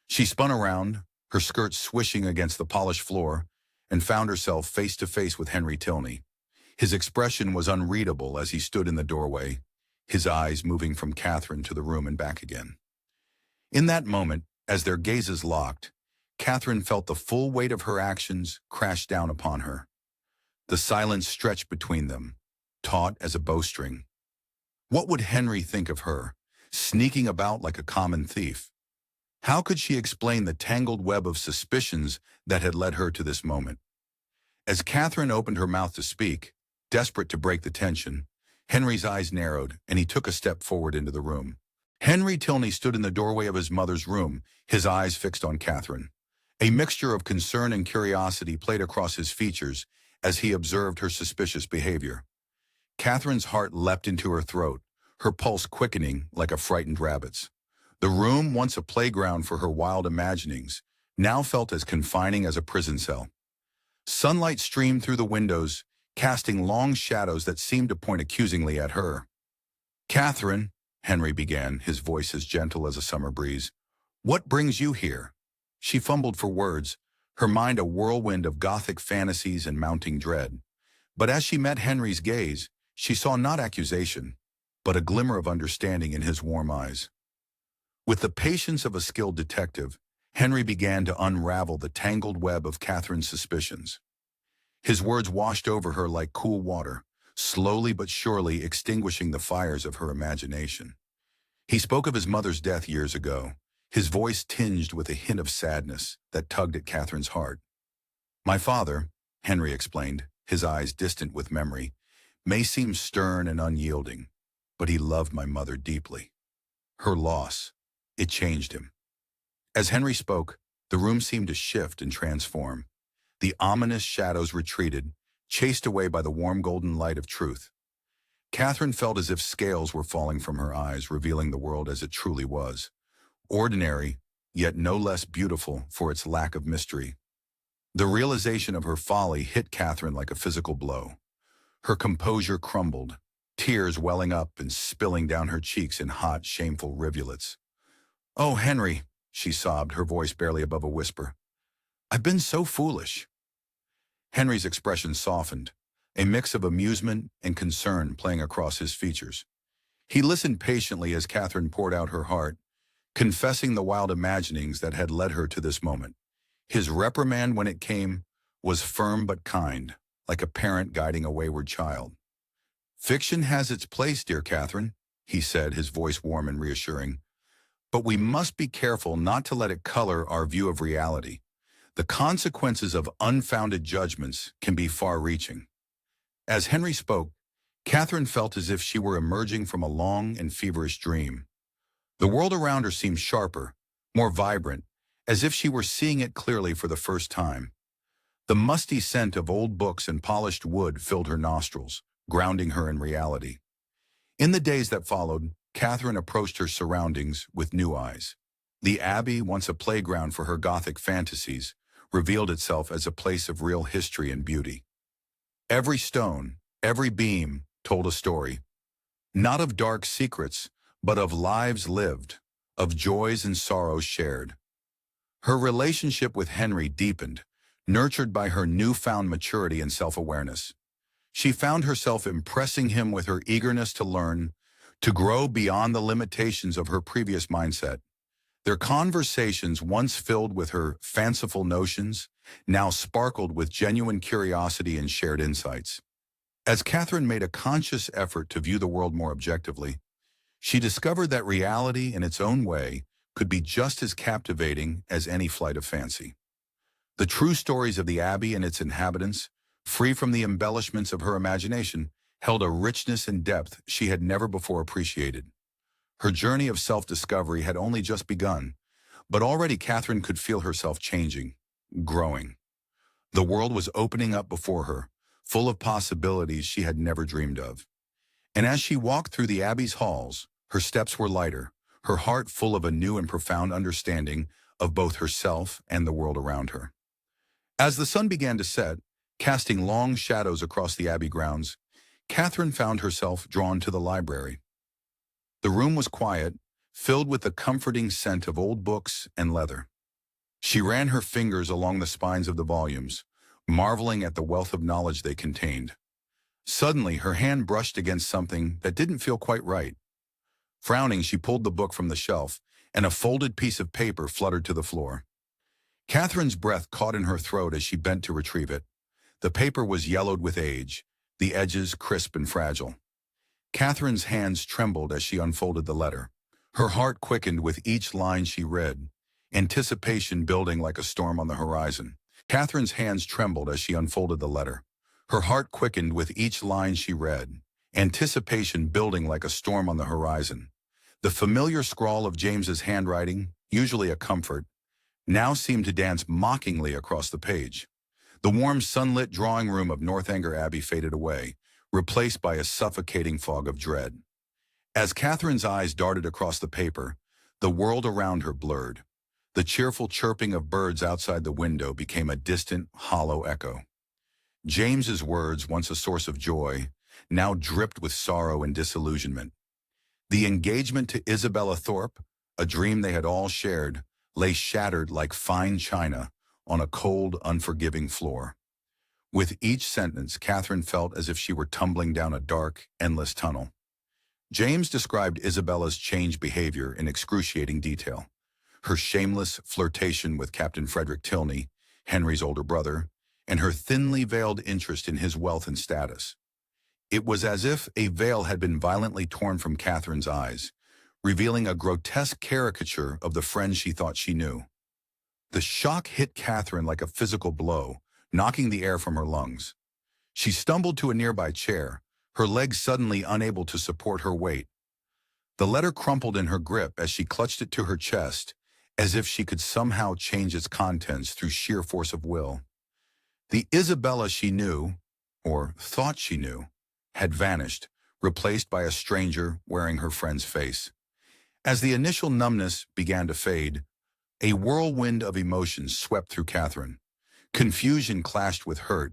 She spun around, her skirt swishing against the polished floor, and found herself face to face with Henry Tilney. His expression was unreadable as he stood in the doorway, his eyes moving from Catherine to the room and back again. In that moment, as their gazes locked, Catherine felt the full weight of her actions crash down upon her. The silence stretched between them, taut as a bowstring. What would Henry think of her, sneaking about like a common thief? How could she explain the tangled web of suspicions that had led her to this moment? As Catherine opened her mouth to speak, desperate to break the tension, Henry's eyes narrowed, and he took a step forward into the room. Henry Tilney stood in the doorway of his mother's room, his eyes fixed on Catherine. A mixture of concern and curiosity played across his features as he observed her suspicious behavior. Catherine's heart leapt into her throat, her pulse quickening like a frightened rabbit's. The room, once a playground for her wild imaginings, now felt as confining as a prison cell. Sunlight streamed through the windows, casting long shadows that seemed to point accusingly at her. "Catherine," Henry began, his voice as gentle as a summer breeze, "what brings you here?" She fumbled for words, her mind a whirlwind of Gothic fantasies and mounting dread. But as she met Henry's gaze, she saw not accusation, but a glimmer of understanding in his warm eyes. With the patience of a skilled detective, Henry began to unravel the tangled web of Catherine's suspicions. His words washed over her like cool water, slowly but surely extinguishing the fires of her imagination. He spoke of his mother's death years ago, his voice tinged with a hint of sadness that tugged at Catherine's heart. "My father," Henry explained, his eyes distant with memory, "may seem stern and unyielding, but he loved my mother deeply. Her loss, it changed him." As Henry spoke, the room seemed to shift and transform. The ominous shadows retreated, chased away by the warm golden light of truth. Catherine felt as if scales were falling from her eyes, revealing the world as it truly was. Ordinary, yet no less beautiful for its lack of mystery. The realization of her folly hit Catherine like a physical blow. Her composure crumbled, tears welling up and spilling down her cheeks in hot, shameful rivulets. "Oh, Henry," she sobbed, her voice barely above a whisper. "I've been so foolish." Henry's expression softened, a mix of amusement and concern playing across his features. He listened patiently as Catherine poured out her heart, confessing the wild imaginings that had led her to this moment. His reprimand, when it came, was firm but kind, like a parent guiding a wayward child. "Fiction has its place, dear Catherine," he said, his voice warm and reassuring. "But we must be careful not to let it color our view of reality. The consequences of unfounded judgments can be far-reaching." As Henry spoke, Catherine felt as if she were emerging from a long and feverish dream. The world around her seemed sharper, more vibrant, as if she were seeing it clearly for the first time. The musty scent of old books and polished wood filled her nostrils, grounding her in reality. In the days that followed, Catherine approached her surroundings with new eyes. The Abbey, once a playground for her Gothic fantasies, revealed itself as a place of real history and beauty. Every stone, every beam told a story, not of dark secrets, but of lives lived, of joys and sorrows shared. Her relationship with Henry deepened, nurtured by her newfound maturity and self-awareness. She found herself impressing him with her eagerness to learn, to grow beyond the limitations of her previous mindset. Their conversations, once filled with her fanciful notions, now sparkled with genuine curiosity and shared insights. As Catherine made a conscious effort to view the world more objectively, she discovered that reality in its own way could be just as captivating as any flight of fancy. The true stories of the Abbey and its inhabitants, free from the embellishments of her imagination, held a richness and depth she had never before appreciated. Her journey of self-discovery had only just begun, but already Catherine could feel herself changing, growing. The world was opening up before her, full of possibilities she had never dreamed of. And as she walked through the Abbey's halls, her steps were lighter, her heart full of a new and profound understanding of both herself and the world around her. As the sun began to set, casting long shadows across the Abbey grounds, Catherine found herself drawn to the library. The room was quiet, filled with the comforting scent of old books and leather. She ran her fingers along the spines of the volumes, marveling at the wealth of knowledge they contained. Suddenly, her hand brushed against something that didn't feel quite right. Frowning, she pulled the book from the shelf, and a folded piece of paper fluttered to the floor. Catherine's breath caught in her throat as she bent to retrieve it. The paper was yellowed with age, the edges crisp and fragile. Catherine's hands trembled as she unfolded the letter. Her heart quickened with each line she read, anticipation building like a storm on the horizon. Catherine's hands trembled as she unfolded the letter. Her heart quickened with each line she read, anticipation building like a storm on the horizon. The familiar scrawl of James's handwriting, usually a comfort, now seemed to dance mockingly across the page. The warm sunlit drawing room of Northanger Abbey faded away, replaced by a suffocating fog of dread. As Catherine's eyes darted across the paper, the world around her blurred. The cheerful chirping of birds outside the window became a distant, hollow echo. James's words, once a source of joy, now dripped with sorrow and disillusionment. The engagement to Isabella Thorpe, a dream they had all shared, lay shattered like fine china on a cold, unforgiving floor. With each sentence, Catherine felt as if she were tumbling down a dark, endless tunnel. James described Isabella's changed behavior in excruciating detail. Her shameless flirtation with Captain Frederick Tilney, Henry's older brother, and her thinly veiled interest in his wealth and status. It was as if a veil had been violently torn from Catherine's eyes, revealing a grotesque caricature of the friend she thought she knew. The shock hit Catherine like a physical blow, knocking the air from her lungs. She stumbled to a nearby chair, her legs suddenly unable to support her weight. The letter crumpled in her grip as she clutched it to her chest, as if she could somehow change its contents through sheer force of will. The Isabella she knew, or thought she knew, had vanished, replaced by a stranger wearing her friend's face. As the initial numbness began to fade, a whirlwind of emotions swept through Catherine. Confusion clashed with hurt.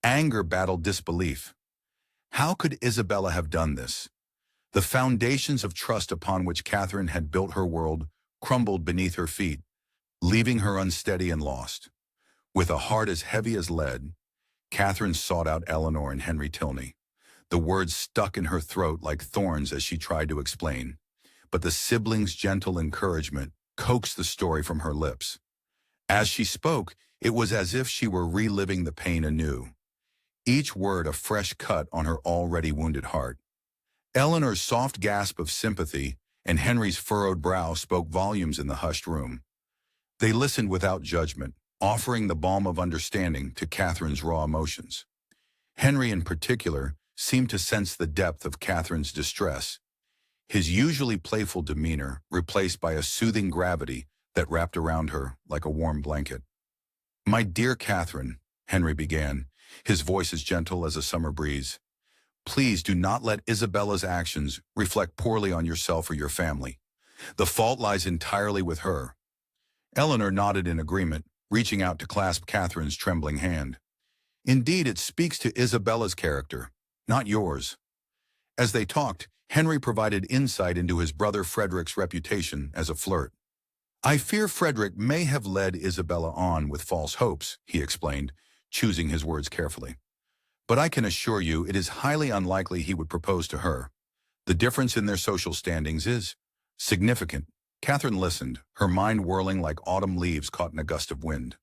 Anger battled disbelief. How could Isabella have done this? The foundations of trust upon which Catherine had built her world crumbled beneath her feet, leaving her unsteady and lost. With a heart as heavy as lead, Catherine sought out Eleanor and Henry Tilney. The words stuck in her throat like thorns as she tried to explain, but the siblings' gentle encouragement coaxed the story from her lips. As she spoke, it was as if she were reliving the pain anew, each word a fresh cut on her already wounded heart. Eleanor's soft gasp of sympathy and Henry's furrowed brow spoke volumes in the hushed room. They listened without judgment, offering the balm of understanding to Catherine's raw emotions. Henry, in particular, seemed to sense the depth of Catherine's distress, his usually playful demeanor replaced by a soothing gravity that wrapped around her like a warm blanket. "My dear Catherine," Henry began, his voice as gentle as a summer breeze, "please do not let Isabella's actions reflect poorly on yourself or your family. The fault lies entirely with her. Eleanor nodded in agreement, reaching out to clasp Catherine's trembling hand. Indeed, it speaks to Isabella's character, not yours. As they talked, Henry provided insight into his brother Frederick's reputation as a flirt. I fear Frederick may have led Isabella on with false hopes, he explained, choosing his words carefully. But I can assure you it is highly unlikely he would propose to her. The difference in their social standings is significant. Catherine listened, her mind whirling like autumn leaves caught in a gust of wind.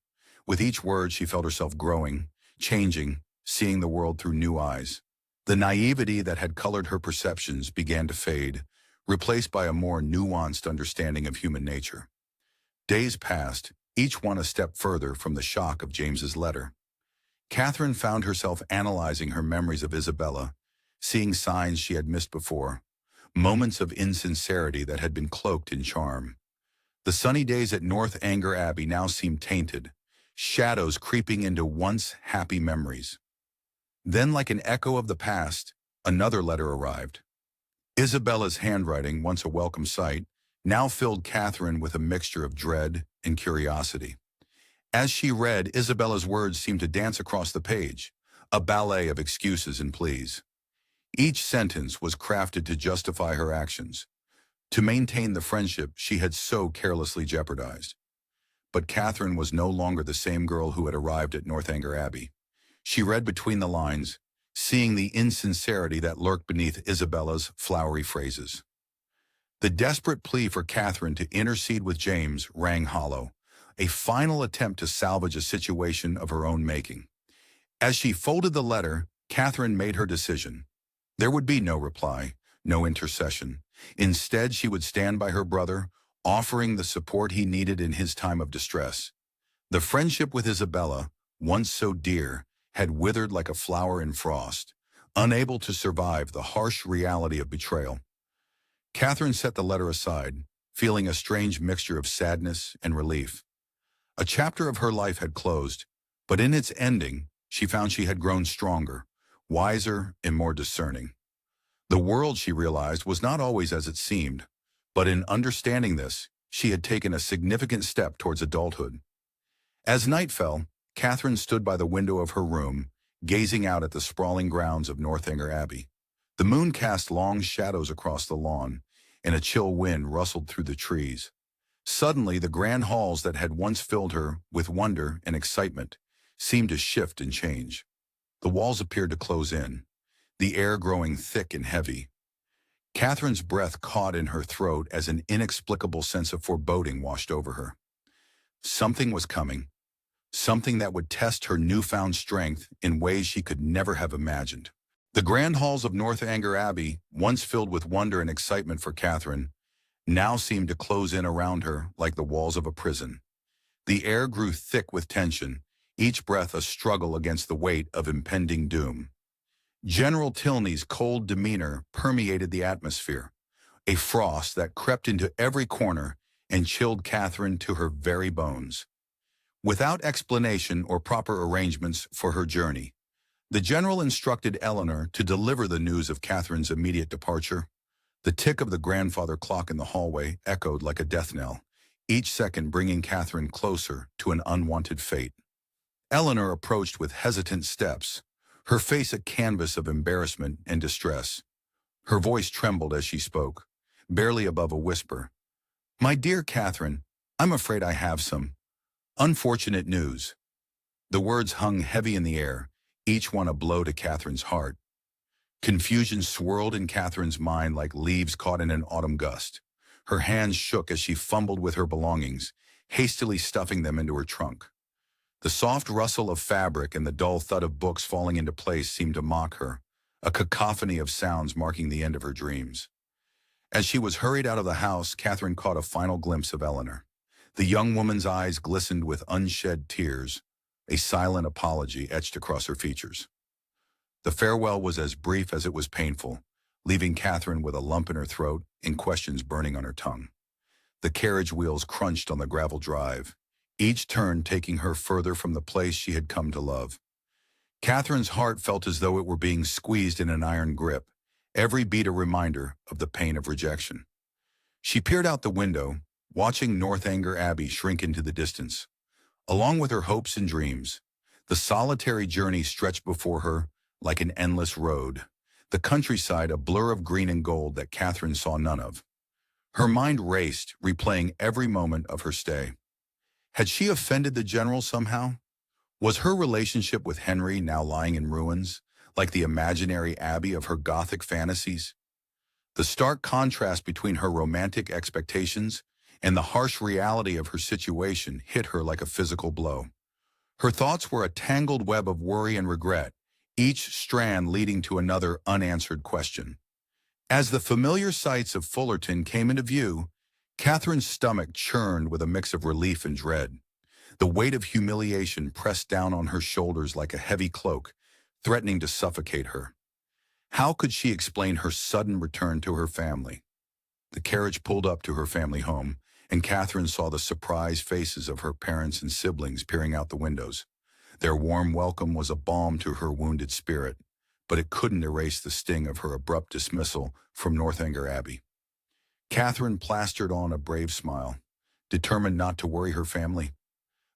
With each word she felt herself growing, changing, seeing the world through new eyes. The naivety that had colored her perceptions began to fade, replaced by a more nuanced understanding of human nature. Days passed, each one a step further from the shock of James's letter. Catherine found herself analyzing her memories of Isabella, seeing signs she had missed before, moments of insincerity that had been cloaked in charm. The sunny days at Northanger Abbey now seemed tainted, shadows creeping into once happy memories. Then, like an echo of the past, another letter arrived. Isabella's handwriting, once a welcome sight, now filled Catherine with a mixture of dread and curiosity. As she read, Isabella's words seemed to dance across the page, a ballet of excuses and pleas. Each sentence was crafted to justify her actions, to maintain the friendship she had so carelessly jeopardized. But Catherine was no longer the same girl who had arrived at Northanger Abbey. She read between the lines, seeing the insincerity that lurked beneath Isabella's flowery phrases. The desperate plea for Catherine to intercede with James rang hollow, a final attempt to salvage a situation of her own making. As she folded the letter, Catherine made her decision. There would be no reply, no intercession. Instead, she would stand by her brother, offering the support he needed in his time of distress. The friendship with Isabella, once so dear, had withered like a flower in frost, unable to survive the harsh reality of betrayal. Catherine set the letter aside, feeling a strange mixture of sadness and relief. A chapter of her life had closed, but in its ending, she found she had grown stronger, wiser, and more discerning. The world, she realized, was not always as it seemed, but in understanding this, she had taken a significant step towards adulthood. As night fell, Catherine stood by the window of her room, gazing out at the sprawling grounds of Northanger Abbey. The moon cast long shadows across the lawn, and a chill wind rustled through the trees. Suddenly, the grand halls that had once filled her with wonder and excitement seemed to shift and change. The walls appeared to close in, the air growing thick and heavy. Catherine's breath caught in her throat as an inexplicable sense of foreboding washed over her. Something was coming, something that would test her newfound strength in ways she could never have imagined. The grand halls of Northanger Abbey, once filled with wonder and excitement for Catherine, now seemed to close in around her like the walls of a prison. The air grew thick with tension, each breath a struggle against the weight of impending doom. General Tilney's cold demeanor permeated the atmosphere, a frost that crept into every corner and chilled Catherine to her very bones. Without explanation or proper arrangements for her journey, the general instructed Eleanor to deliver the news of Catherine's immediate departure. The tick of the grandfather clock in the hallway echoed like a death knell, each second bringing Catherine closer to an unwanted fate. Eleanor approached with hesitant steps, her face a canvas of embarrassment and distress. Her voice trembled as she spoke, barely above a whisper. "My dear Catherine, I'm afraid I have some unfortunate news." The words hung heavy in the air, each one a blow to Catherine's heart. Confusion swirled in Catherine's mind like leaves caught in an autumn gust. Her hands shook as she fumbled with her belongings, hastily stuffing them into her trunk. The soft rustle of fabric and the dull thud of books falling into place seemed to mock her, a cacophony of sounds marking the end of her dreams. As she was hurried out of the house, Catherine caught a final glimpse of Eleanor. The young woman's eyes glistened with unshed tears, a silent apology etched across her features. The farewell was as brief as it was painful, leaving Catherine with a lump in her throat and questions burning on her tongue. The carriage wheels crunched on the gravel drive, each turn taking her further from the place she had come to love. Catherine's heart felt as though it were being squeezed in an iron grip, every beat a reminder of the pain of rejection. She peered out the window, watching Northanger Abbey shrink into the distance. Along with her hopes and dreams, the solitary journey stretched before her like an endless road, the countryside a blur of green and gold that Catherine saw none of. Her mind raced, replaying every moment of her stay. Had she offended the general somehow? Was her relationship with Henry now lying in ruins, like the imaginary abbey of her Gothic fantasies? The stark contrast between her romantic expectations and the harsh reality of her situation hit her like a physical blow. Her thoughts were a tangled web of worry and regret, each strand leading to another unanswered question. As the familiar sights of Fullerton came into view, Catherine's stomach churned with a mix of relief and dread. The weight of humiliation pressed down on her shoulders like a heavy cloak, threatening to suffocate her. How could she explain her sudden return to her family? The carriage pulled up to her family home, and Catherine saw the surprised faces of her parents and siblings peering out the windows. Their warm welcome was a balm to her wounded spirit, but it couldn't erase the sting of her abrupt dismissal from Northanger Abbey. Catherine plastered on a brave smile, determined not to worry her family.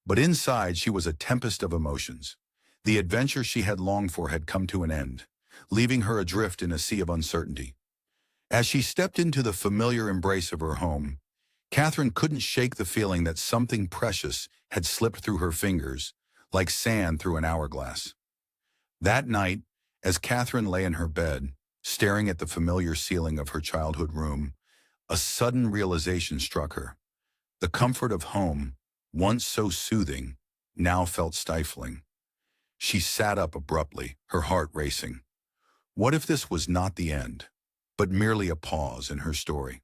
But inside she was a tempest of emotions. The adventure she had longed for had come to an end, leaving her adrift in a sea of uncertainty. As she stepped into the familiar embrace of her home, Catherine couldn't shake the feeling that something precious had slipped through her fingers, like sand through an hourglass. That night, as Catherine lay in her bed, staring at the familiar ceiling of her childhood room, a sudden realization struck her. The comfort of home, once so soothing, now felt stifling. She sat up abruptly, her heart racing. What if this was not the end, but merely a pause in her story?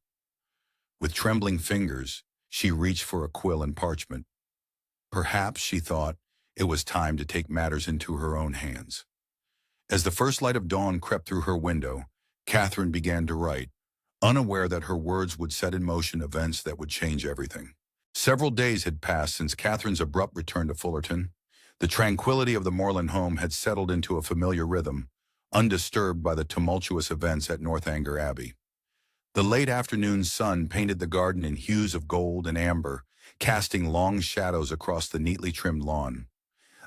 With trembling fingers, she reached for a quill and parchment. Perhaps, she thought, it was time to take matters into her own hands. As the first light of dawn crept through her window, Catherine began to write, unaware that her words would set in motion events that would change everything. Several days had passed since Catherine's abrupt return to Fullerton. The tranquility of the Morland home had settled into a familiar rhythm, undisturbed by the tumultuous events at Northanger Abbey. The late afternoon sun painted the garden in hues of gold and amber, casting long shadows across the neatly trimmed lawn.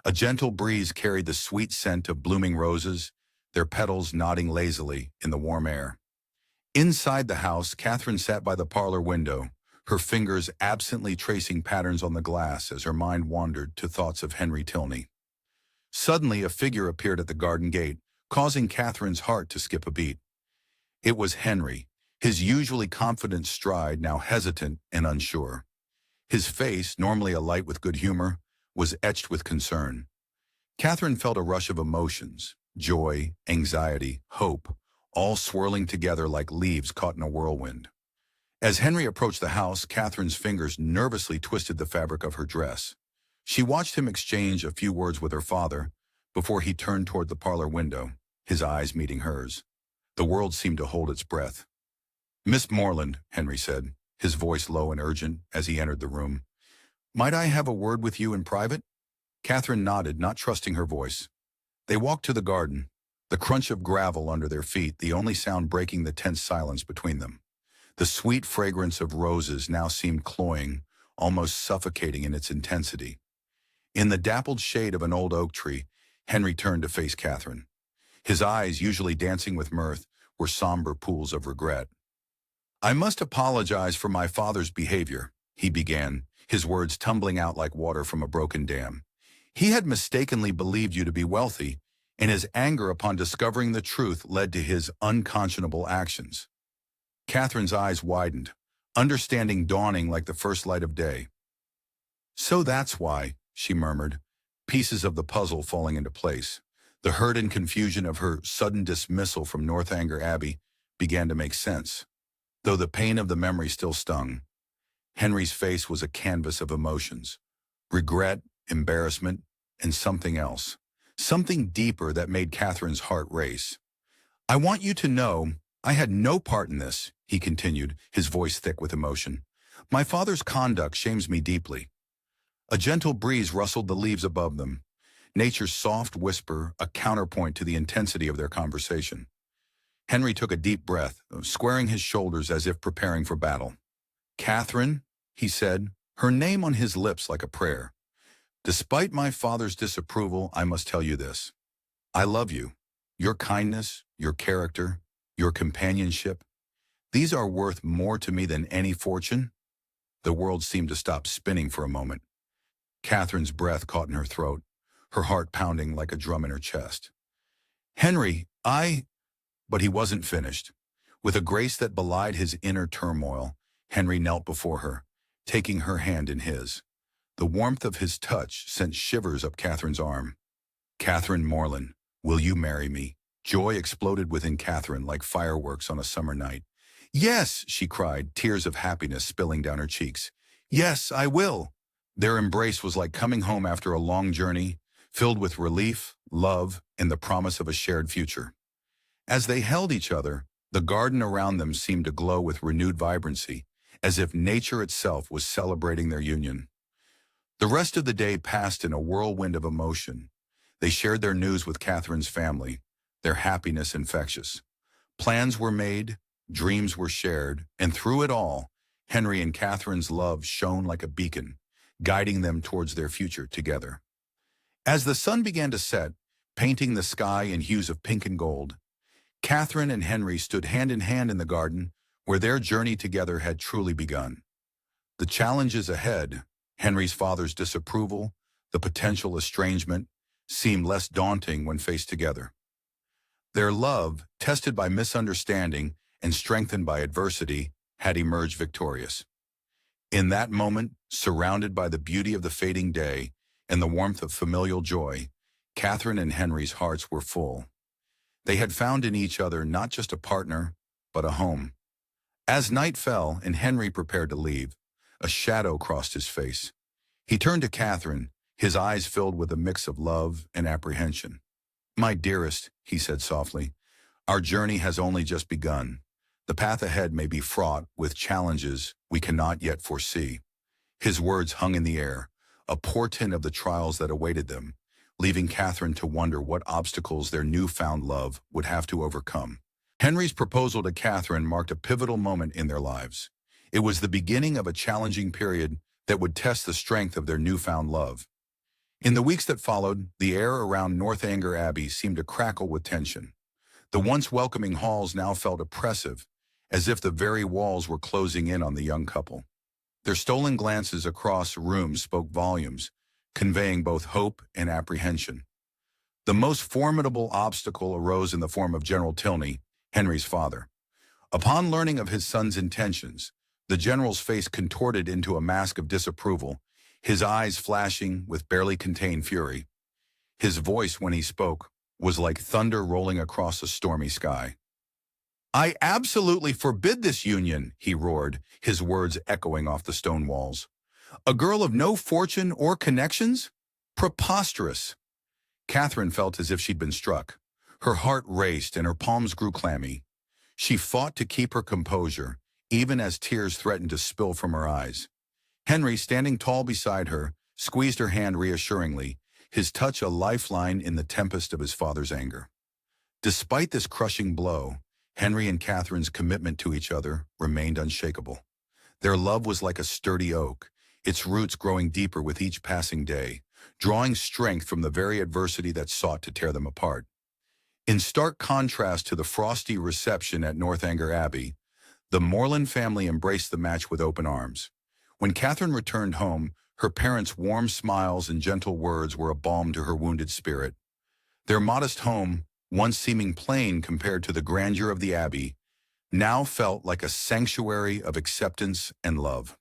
A gentle breeze carried the sweet scent of blooming roses, their petals nodding lazily in the warm air. Inside the house, Catherine sat by the parlor window, her fingers absently tracing patterns on the glass as her mind wandered to thoughts of Henry Tilney. Suddenly, a figure appeared at the garden gate, causing Catherine's heart to skip a beat. It was Henry, his usually confident stride now hesitant and unsure. His face, normally alight with good humor, was etched with concern. Catherine felt a rush of emotions, joy, anxiety, hope, all swirling together like leaves caught in a whirlwind. As Henry approached the house, Catherine's fingers nervously twisted the fabric of her dress. She watched him exchange a few words with her father before he turned toward the parlor window, his eyes meeting hers. The world seemed to hold its breath. "Miss Morland," Henry said, his voice low and urgent as he entered the room. "Might I have a word with you in private?" Catherine nodded, not trusting her voice. They walked to the garden, the crunch of gravel under their feet, the only sound breaking the tense silence between them. The sweet fragrance of roses now seemed cloying, almost suffocating in its intensity. In the dappled shade of an old oak tree, Henry turned to face Catherine. His eyes, usually dancing with mirth, were somber pools of regret. "I must apologize for my father's behavior," he began, his words tumbling out like water from a broken dam. "He had mistakenly believed you to be wealthy, and his anger upon discovering the truth led to his unconscionable actions." Catherine's eyes widened, understanding dawning like the first light of day. "So that's why," she murmured, pieces of the puzzle falling into place. The hurt and confusion of her sudden dismissal from Northanger Abbey began to make sense, though the pain of the memory still stung. Henry's face was a canvas of emotions, regret, embarrassment, and something else, something deeper that made Catherine's heart race. "I want you to know I had no part in this," he continued, his voice thick with emotion. "My father's conduct shames me deeply." A gentle breeze rustled the leaves above them, nature's soft whisper a counterpoint to the intensity of their conversation. Henry took a deep breath, squaring his shoulders as if preparing for battle. "Catherine," he said, her name on his lips like a prayer. "Despite my father's disapproval, I must tell you this. I love you. Your kindness, your character, your companionship, these are worth more to me than any fortune." The world seemed to stop spinning for a moment. Catherine's breath caught in her throat, her heart pounding like a drum in her chest. "Henry, But he wasn't finished. With a grace that belied his inner turmoil, Henry knelt before her, taking her hand in his. The warmth of his touch sent shivers up Catherine's arm. "Catherine Morland, will you marry me?" Joy exploded within Catherine like fireworks on a summer night. "Yes," she cried, tears of happiness spilling down her cheeks. "Yes, I will." Their embrace was like coming home after a long journey, filled with relief, love, and the promise of a shared future. As they held each other, the garden around them seemed to glow with renewed vibrancy, as if nature itself was celebrating their union. The rest of the day passed in a whirlwind of emotion. They shared their news with Catherine's family, their happiness infectious. Plans were made, dreams were shared, and through it all, Henry and Catherine's love shone like a beacon, guiding them towards their future together. As the sun began to set, painting the sky in hues of pink and gold, Catherine and Henry stood hand in hand in the garden, where their journey together had truly begun. The challenges ahead, Henry's father's disapproval, the potential estrangement, seemed less daunting when faced together. Their love, tested by misunderstanding and strengthened by adversity, had emerged victorious. In that moment, surrounded by the beauty of the fading day and the warmth of familial joy, Catherine and Henry's hearts were full. They had found in each other not just a partner, but a home. As night fell and Henry prepared to leave, a shadow crossed his face. He turned to Catherine, his eyes filled with a mix of love and apprehension. "My dearest," he said softly, "our journey has only just begun. The path ahead may be fraught with challenges we cannot yet foresee." His words hung in the air, a portent of the trials that awaited them, leaving Catherine to wonder what obstacles their newfound love would have to overcome. Henry's proposal to Catherine marked a pivotal moment in their lives. It was the beginning of a challenging period that would test the strength of their newfound love. In the weeks that followed, the air around Northanger Abbey seemed to crackle with tension. The once welcoming halls now felt oppressive, as if the very walls were closing in on the young couple. Their stolen glances across rooms spoke volumes, conveying both hope and apprehension. The most formidable obstacle arose in the form of General Tilney, Henry's father. Upon learning of his son's intentions, the general's face contorted into a mask of disapproval, his eyes flashing with barely contained fury. His voice, when he spoke, was like thunder rolling across a stormy sky. "I absolutely forbid this union," he roared, his words echoing off the stone walls. "A girl of no fortune or connections? Preposterous." Catherine felt as if she'd been struck. Her heart raced and her palms grew clammy. She fought to keep her composure, even as tears threatened to spill from her eyes. Henry, standing tall beside her, squeezed her hand reassuringly, his touch a lifeline in the tempest of his father's anger. Despite this crushing blow, Henry and Catherine's commitment to each other remained unshakable. Their love was like a sturdy oak, its roots growing deeper with each passing day, drawing strength from the very adversity that sought to tear them apart. In stark contrast to the frosty reception at Northanger Abbey, the Morland family embraced the match with open arms. When Catherine returned home, her parents' warm smiles and gentle words were a balm to her wounded spirit. Their modest home, once seeming plain compared to the grandeur of the Abbey, now felt like a sanctuary of acceptance and love.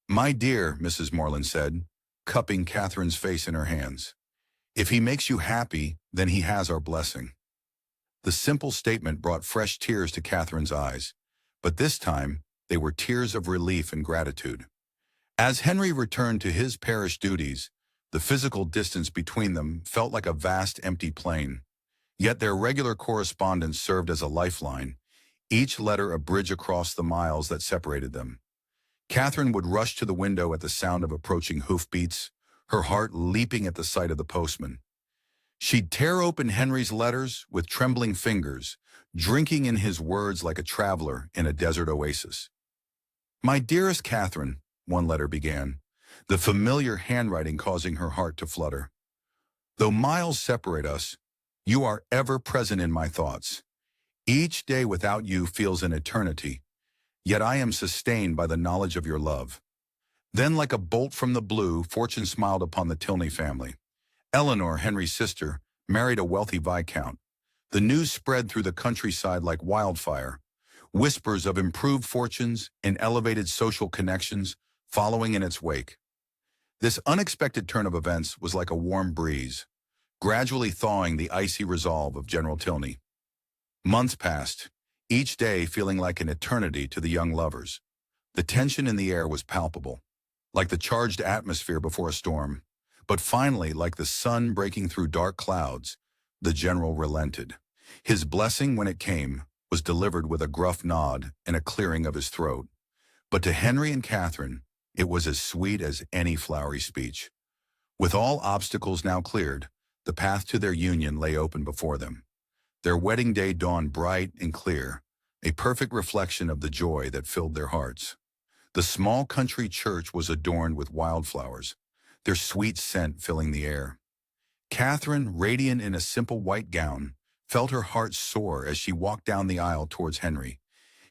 "My dear," Mrs. Morland said, cupping Catherine's face in her hands, "if he makes you happy, then he has our blessing." The simple statement brought fresh tears to Catherine's eyes, but this time they were tears of relief and gratitude. As Henry returned to his parish duties, the physical distance between them felt like a vast empty plain. Yet their regular correspondence served as a lifeline, each letter a bridge across the miles that separated them. Catherine would rush to the window at the sound of approaching hoofbeats, her heart leaping at the sight of the postman. She'd tear open Henry's letters with trembling fingers, drinking in his words like a traveler in a desert oasis. My dearest Catherine, one letter began, the familiar handwriting causing her heart to flutter. Though miles separate us, you are ever present in my thoughts. Each day without you feels an eternity, yet I am sustained by the knowledge of your love. Then, like a bolt from the blue, fortune smiled upon the Tilney family. Eleanor, Henry's sister, married a wealthy viscount. The news spread through the countryside like wildfire, whispers of improved fortunes and elevated social connections following in its wake. This unexpected turn of events was like a warm breeze, gradually thawing the icy resolve of General Tilney. Months passed, each day feeling like an eternity to the young lovers. The tension in the air was palpable, like the charged atmosphere before a storm. But finally, like the sun breaking through dark clouds, the general relented. His blessing, when it came, was delivered with a gruff nod and a clearing of his throat. But to Henry and Catherine, it was as sweet as any flowery speech. With all obstacles now cleared, the path to their union lay open before them. Their wedding day dawned bright and clear, a perfect reflection of the joy that filled their hearts. The small country church was adorned with wildflowers, their sweet scent filling the air. Catherine, radiant in a simple white gown, felt her heart soar as she walked down the aisle towards Henry,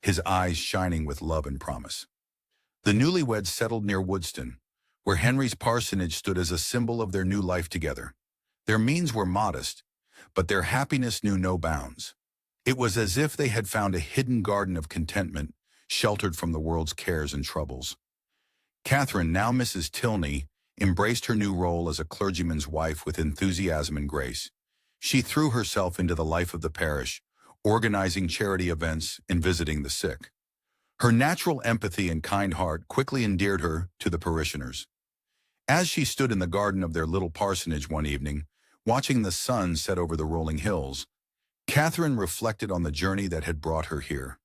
his eyes shining with love and promise. The newlyweds settled near Woodstown, where Henry's parsonage stood as a symbol of their new life together. Their means were modest, but their happiness knew no bounds. It was as if they had found a hidden garden of contentment, sheltered from the world's cares and troubles. Catherine, now Mrs. Tilney, embraced her new role as a clergyman's wife with enthusiasm and grace. She threw herself into the life of the parish, organizing charity events and visiting the sick. Her natural empathy and kind heart quickly endeared her to the parishioners. As she stood in the garden of their little parsonage one evening, watching the sun set over the rolling hills, Catherine reflected on the journey that had brought her here.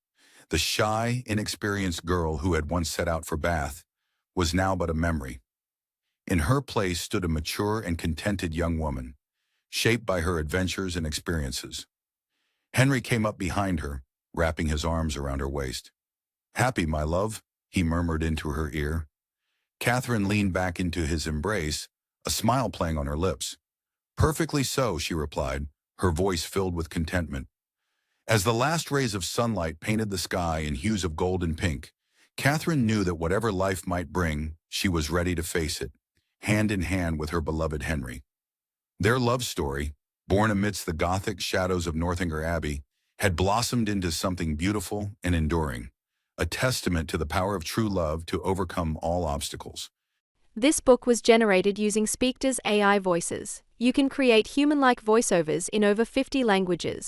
The shy, inexperienced girl who had once set out for Bath was now but a memory. In her place stood a mature and contented young woman, shaped by her adventures and experiences. Henry came up behind her, wrapping his arms around her waist. "Happy, my love," he murmured into her ear. Catherine leaned back into his embrace, a smile playing on her lips. "Perfectly so," she replied, her voice filled with contentment. As the last rays of sunlight painted the sky in hues of gold and pink, Catherine knew that whatever life might bring, she was ready to face it, hand in hand with her beloved Henry. Their love story, born amidst the Gothic shadows of Northanger Abbey, had blossomed into something beautiful and enduring, a testament to the power of true love to overcome all obstacles. This book was generated using Speakter's AI voices. You can create human-like voiceovers in over 50 languages.